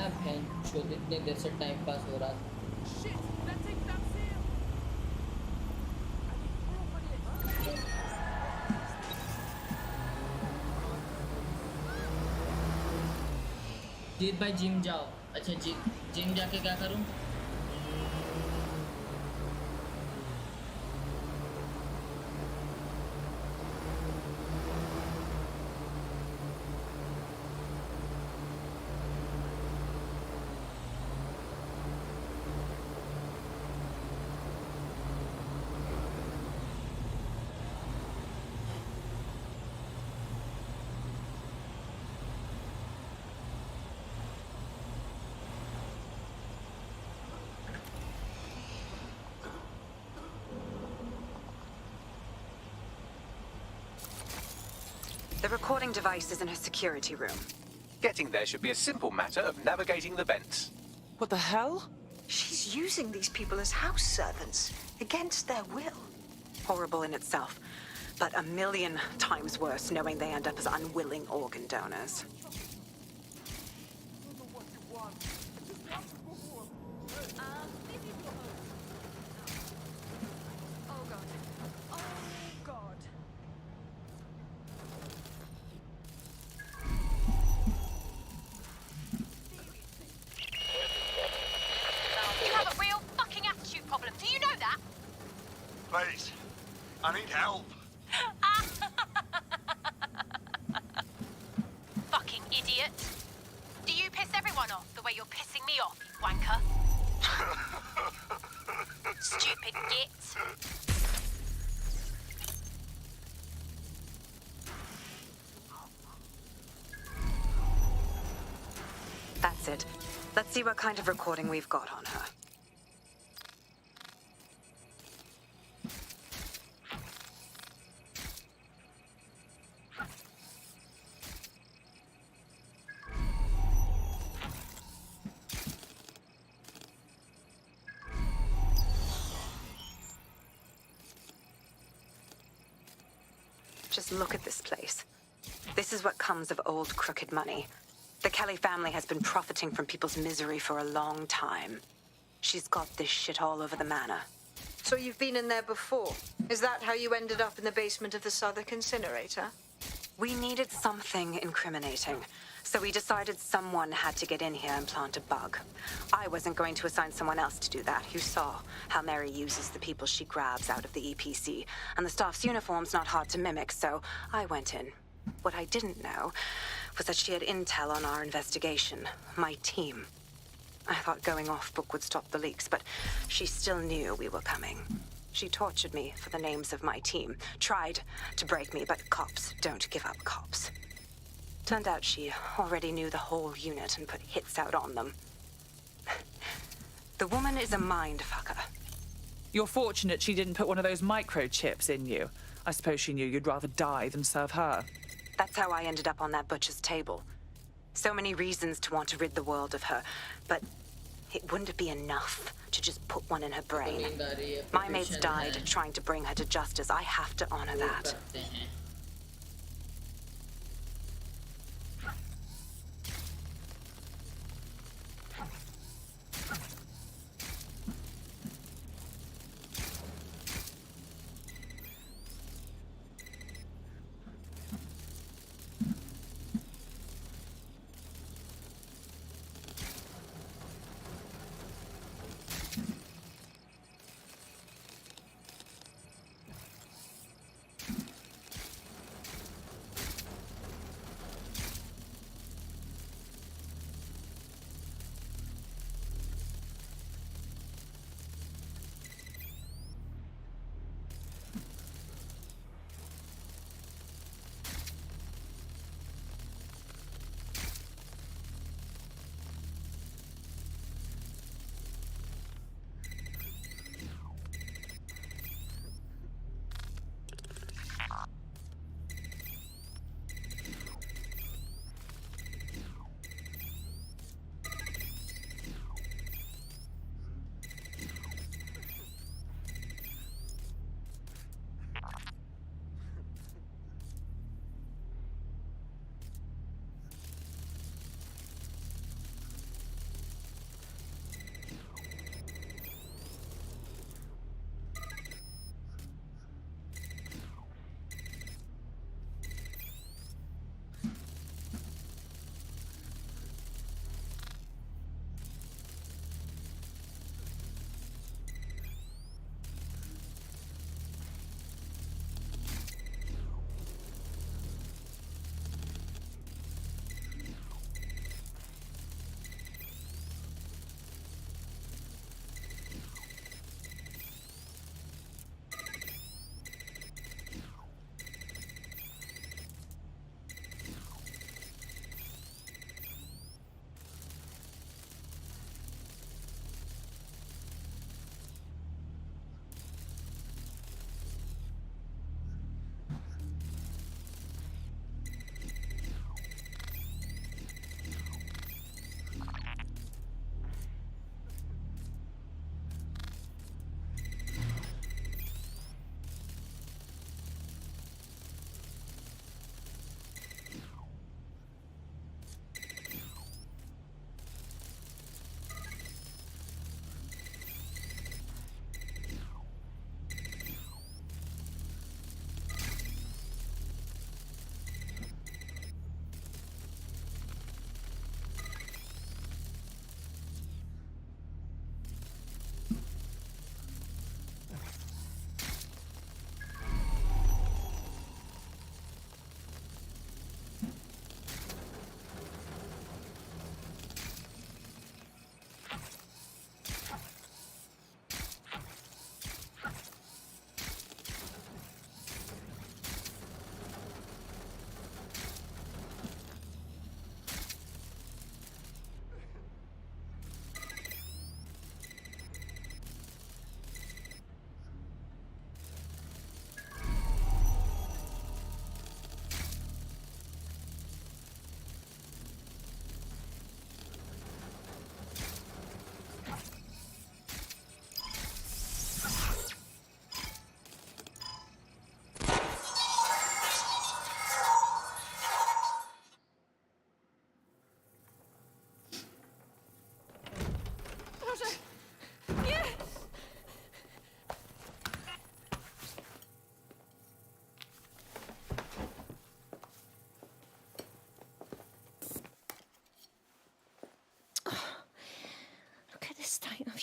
बहन चोद इतने देर से टाइम पास हो रहा था जीत भाई जिम जाओ अच्छा जिम जाके क्या करूं The recording device is in her security room. Getting there should be a simple matter of navigating the vents. What the hell? She's using these people as house servants, against their will. Horrible in itself, but a million times worse knowing they end up as unwilling organ donors. You have a real fucking attitude problem. Do you know that? Please, I need help. Fucking idiot. Do you piss everyone off the way you're pissing me off, you wanker? Stupid git. That's it. Let's see what kind of recording we've got on her. Just look at this place. This is what comes of old crooked money. The Kelly family has been profiting from people's misery for a long time. She's got this shit all over the manor. So you've been in there before? Is that how you ended up in the basement of the Southwark incinerator? We needed something incriminating, so we decided someone had to get in here and plant a bug. I wasn't going to assign someone else to do that. You saw how Mary uses the people she grabs out of the EPC, and the staff's uniform's not hard to mimic, so I went in. What I didn't know was that she had intel on our investigation, my team. I thought going off book would stop the leaks, but she still knew we were coming. She tortured me for the names of my team, tried to break me, but cops don't give up cops. Turned out she already knew the whole unit and put hits out on them. The woman is a mindfucker. You're fortunate she didn't put one of those microchips in you. I suppose she knew you'd rather die than serve her. That's how I ended up on that butcher's table. So many reasons to want to rid the world of her, but it wouldn't be enough to just put one in her brain. My mates died trying to bring her to justice. I have to honor that.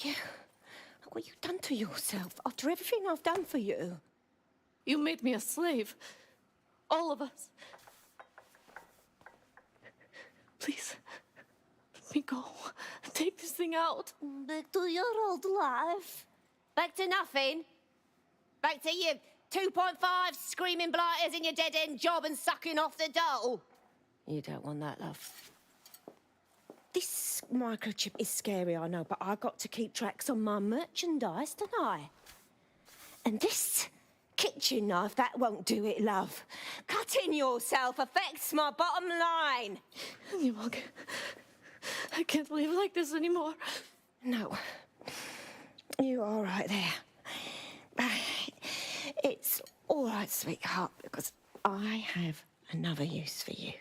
you? What you done to yourself after everything I've done for you? You made me a slave. All of us. Please, let me go. Take this thing out. Back to your old life. Back to nothing. Back to you 2.5 screaming blighters in your dead-end job and sucking off the dole. You don't want that, love. This microchip is scary, I know, but I got to keep tracks on my merchandise, don't I? And this kitchen knife, that won't do it, love. Cutting yourself affects my bottom line. I can't live like this anymore. No. You're all right there. It's all right, sweetheart, because I have another use for you.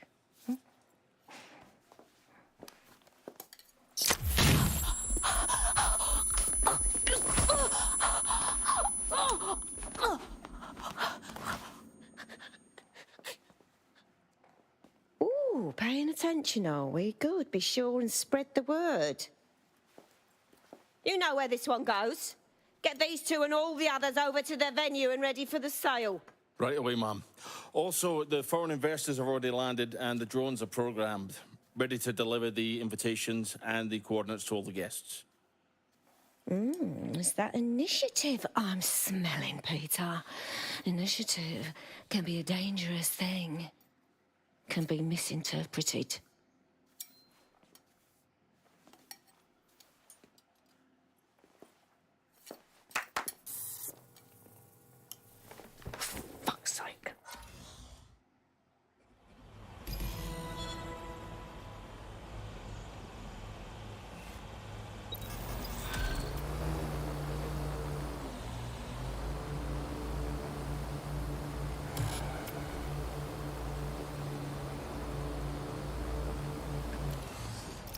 Ooh, paying attention, are we? Good. Be sure and spread the word. You know where this one goes. Get these two and all the others over to their venue and ready for the sale. Right away, Mum. Also, the foreign investors have already landed and the drones are programmed, ready to deliver the invitations and the coordinates to all the guests. Is that initiative I'm smelling, Peter? Initiative can be a dangerous thing. Can be misinterpreted. Fuck's sake.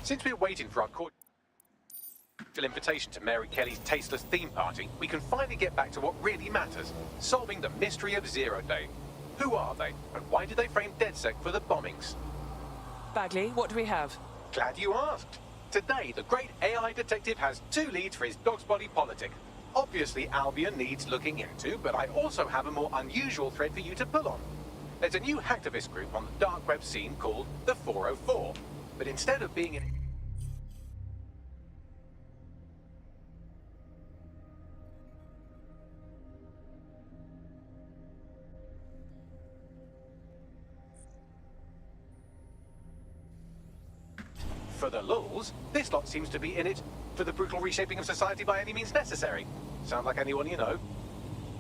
Since we're waiting for our cordial invitation to Mary Kelly's tasteless theme party, we can finally get back to what really matters, solving the mystery of Zero Day. Who are they, and why did they frame DedSec for the bombings? Bagley, what do we have? Glad you asked. Today, the great AI detective has 2 leads for his dog's body politic. Obviously, Albion needs looking into, but I also have a more unusual thread for you to pull on. There's a new hacktivist group on the dark web scene called the 404, but instead of being an For the lulz, this lot seems to be in it for the brutal reshaping of society by any means necessary. Sound like anyone you know?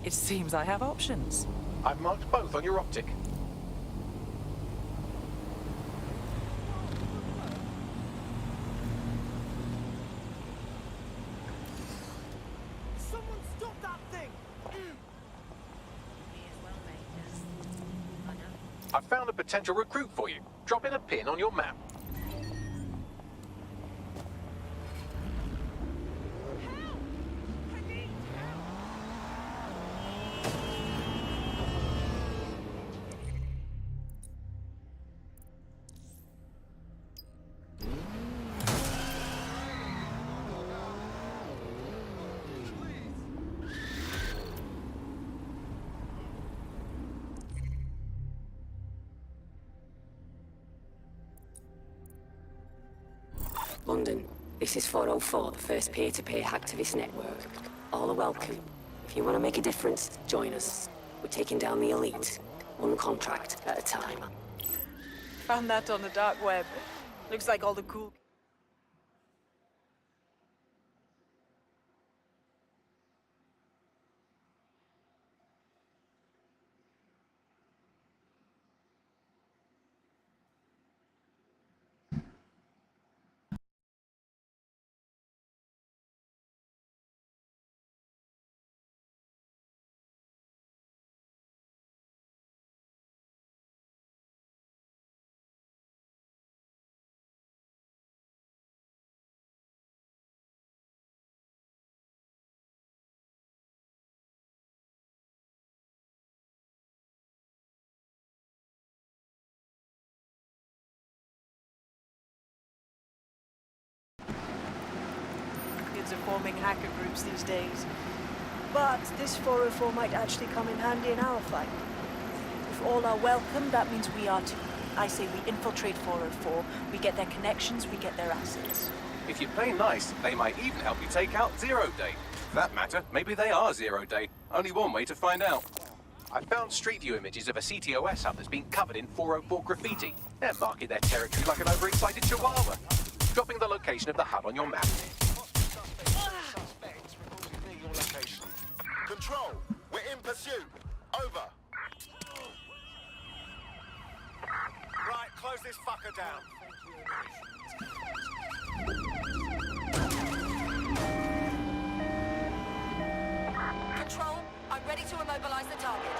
It seems I have options. I've marked both on your optic. Someone stop that thing! I've found a potential recruit for you. Drop in a pin on your map. London, this is 404, the first peer-to-peer hacktivist network. All are welcome. If you want to make a difference, join us. We're taking down the elite, one contract at a time. Found that on the dark web. Looks like all the cool are forming hacker groups these days. But this 404 might actually come in handy in our fight. If all are welcome, that means we are too. I say we infiltrate 404, we get their connections, we get their assets. If you play nice, they might even help you take out Zero Day. For that matter, maybe they are Zero Day. Only one way to find out. I found Street View images of a CTOS hub that's been covered in 404 graffiti. They're marking their territory like an overexcited chihuahua. Dropping the location of the hub on your map. Control, we're in pursuit. Over. Right, close this fucker down. Control, I'm ready to immobilize the target.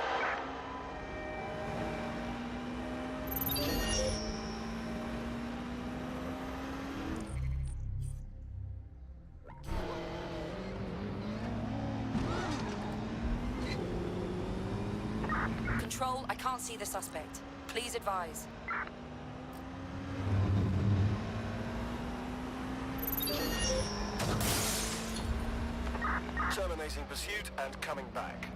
Control, I can't see the suspect. Please advise. Terminating pursuit and coming back.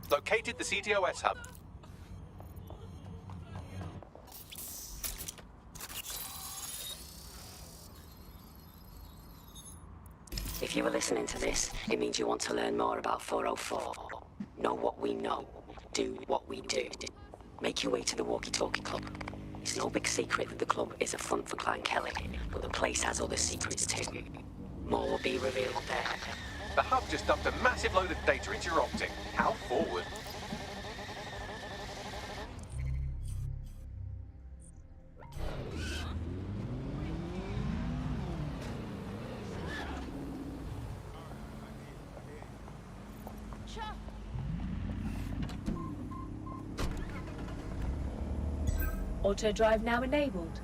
Located the CTOS hub. If you were listening to this, it means you want to learn more about 404. Know what we know. Do what we do. Make your way to the Walkie-Talkie Club. It's no big secret that the club is a front for Clan Kelly, but the place has other secrets too. More will be revealed there. The hub just dumped a massive load of data into your optic. How forward? Auto drive now enabled.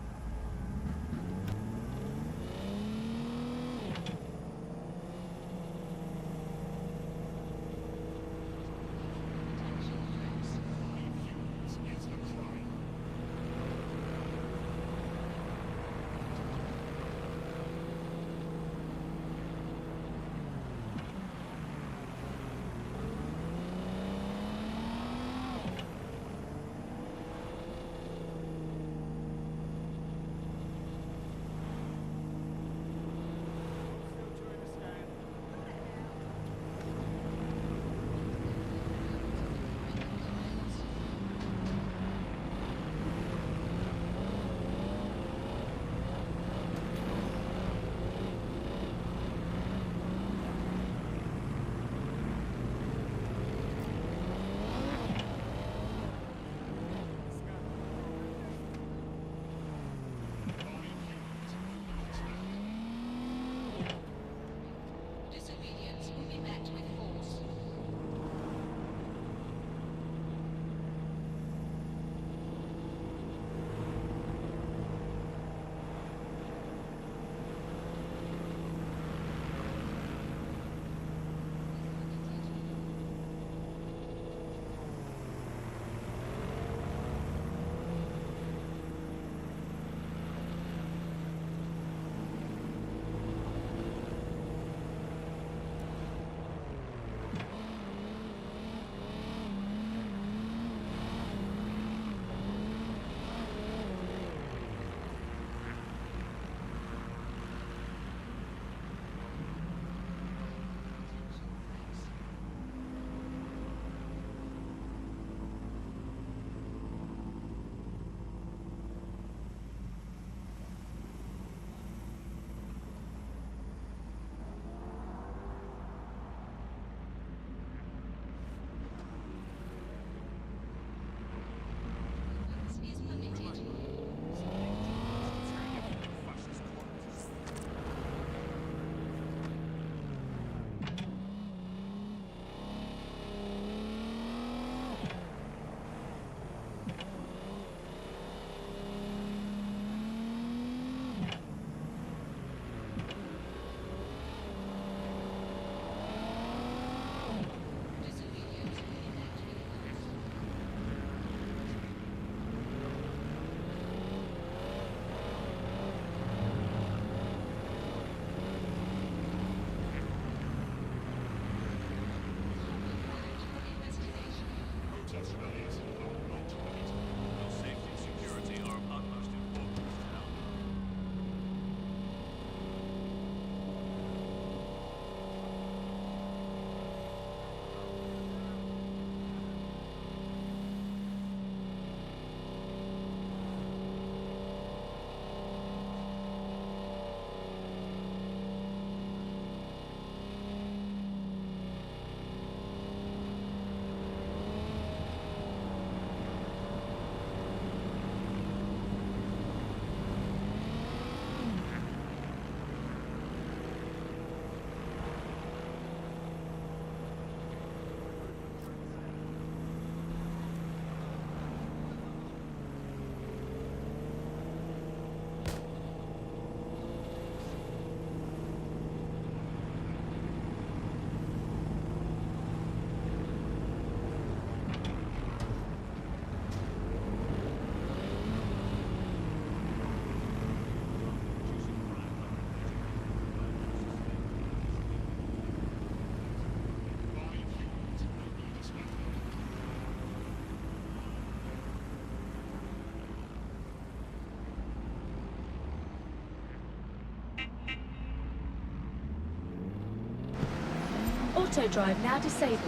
Auto drive now disabled.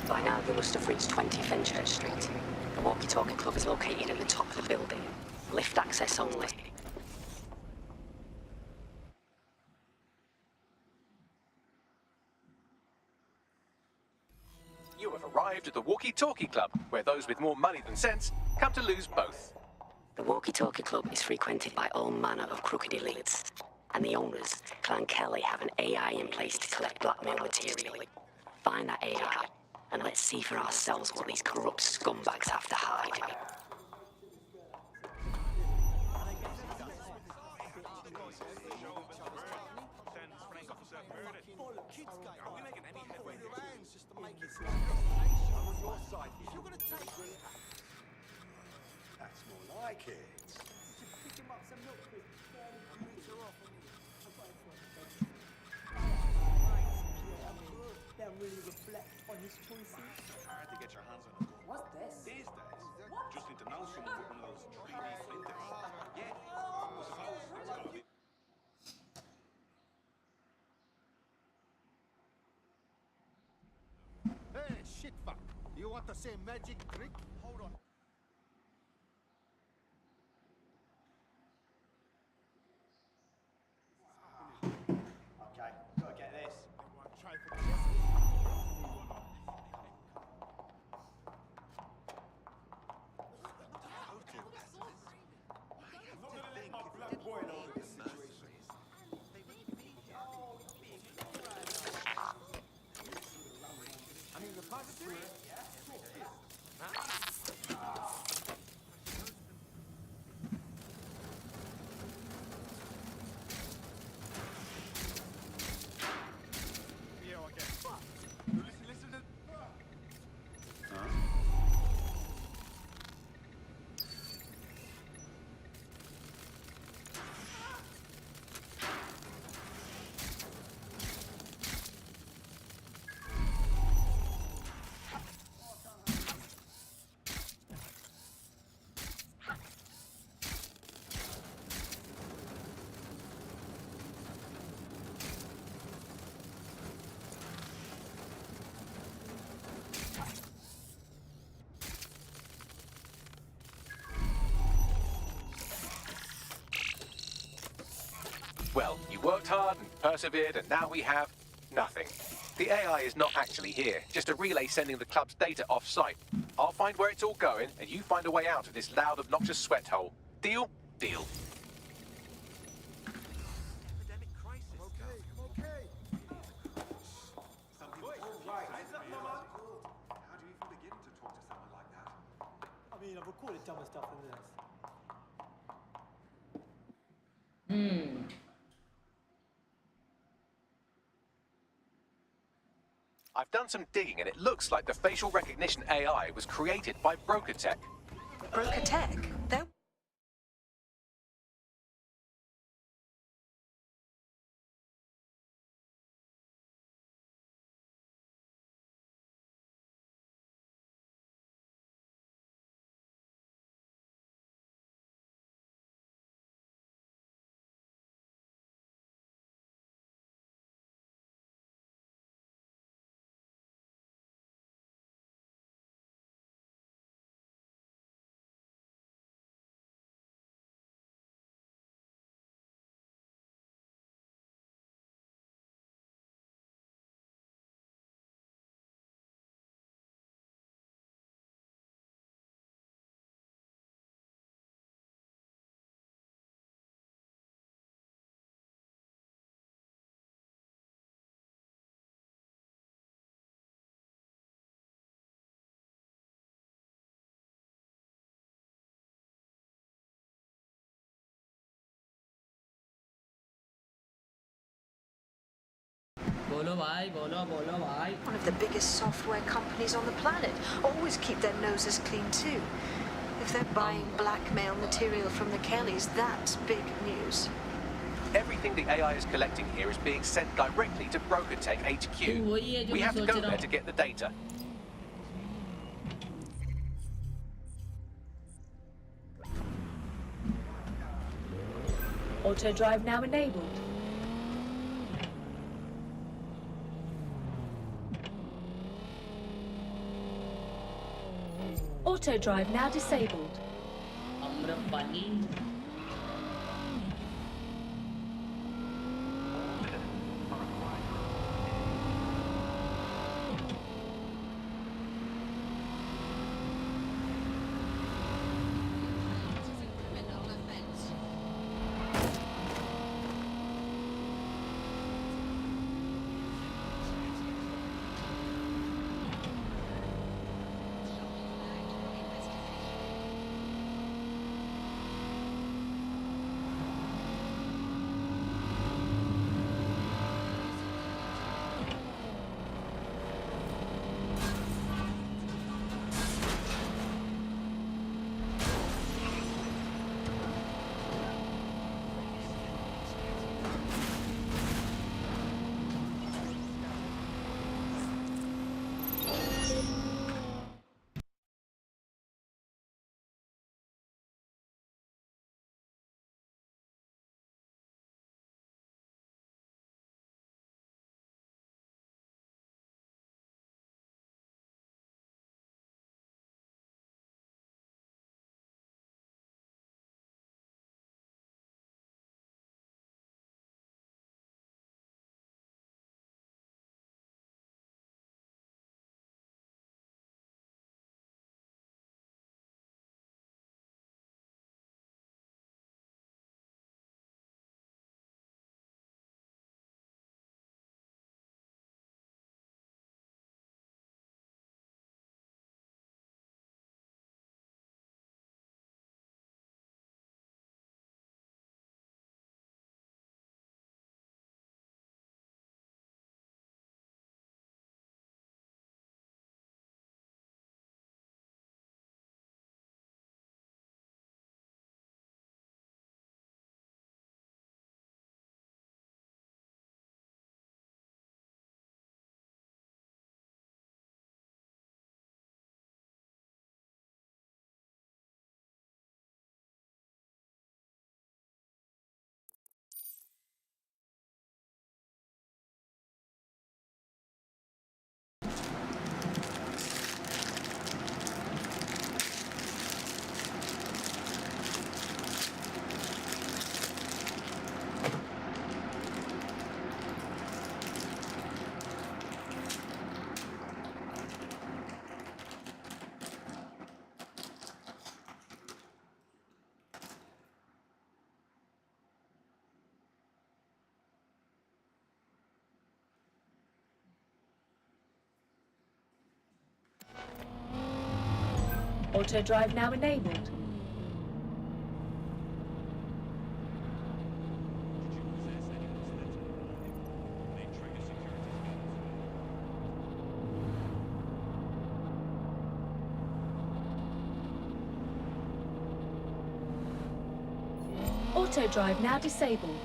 By now, they must have reached 20 Fenchurch Street. The walkie-talkie club is located at the top of the building. Lift access only. You have arrived at the Walkie-Talkie Club, where those with more money than sense come to lose both. The walkie-talkie club is frequented by all manner of crooked elites. And the owners, Clan Kelly, have an AI in place to collect blackmail material. Find that AI, and let's see for ourselves what these corrupt scumbags have to hide. That's more like it. That really reflect on his choices. Hard to get your hands on a gun. What's this? These days, just need to know someone with one of those 3D flinters. Yeah, I suppose it's gotta be. Hey, shit fuck. You want the same magic trick? Hold on. Okay, gotta get this. Try for this. Well, you worked hard and persevered, and now we have nothing. The AI is not actually here, just a relay sending the club's data off-site. I'll find where it's all going, and you find a way out of this loud, obnoxious sweat hole. Deal? Deal. I mean, I've recorded dumber stuff than this. I've done some digging, and it looks like the facial recognition AI was created by BrokerTech. BrokerTech? They're... One of the biggest software companies on the planet. Always keep their noses clean too. If they're buying blackmail material from the Kellys, that's big news. Everything the AI is collecting here is being sent directly to BrokerTech HQ. We have to go there to get the data. Auto drive now enabled. Auto drive now disabled. Amrapani. Auto drive now enabled. Auto drive now disabled.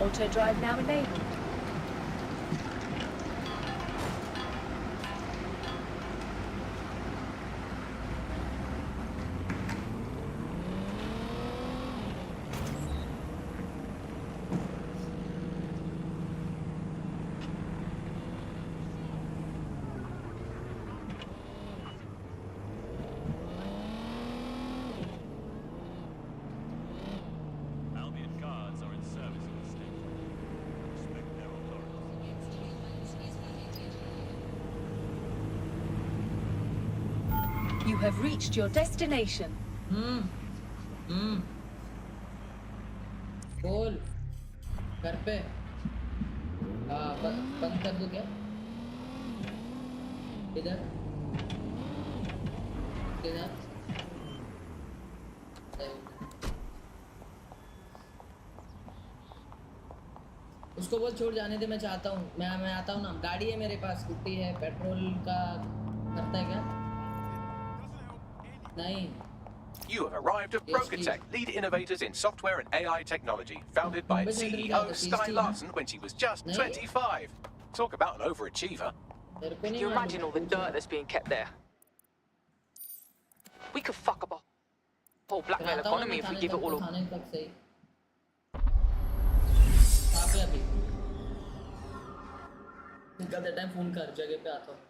Auto drive now enabled. You have reached your destination. बोल घर पे हाँ बंद कर दो क्या इधर इधर उसको बोल छोड़ जाने दे मैं चाहता हूँ मैं आता हूँ ना गाड़ी है मेरे पास स्कूटी है पेट्रोल का करता है क्या नहीं You have arrived at Logitech, lead innovators in software and AI technology, founded by its CEO Sky Larson when she was just 25. Talk about an overachiever. Can you imagine all the dirt that's being kept there? We could fuck up a whole blackmail economy if we give it all up. निकलते time phone कर जगह पे आता हूँ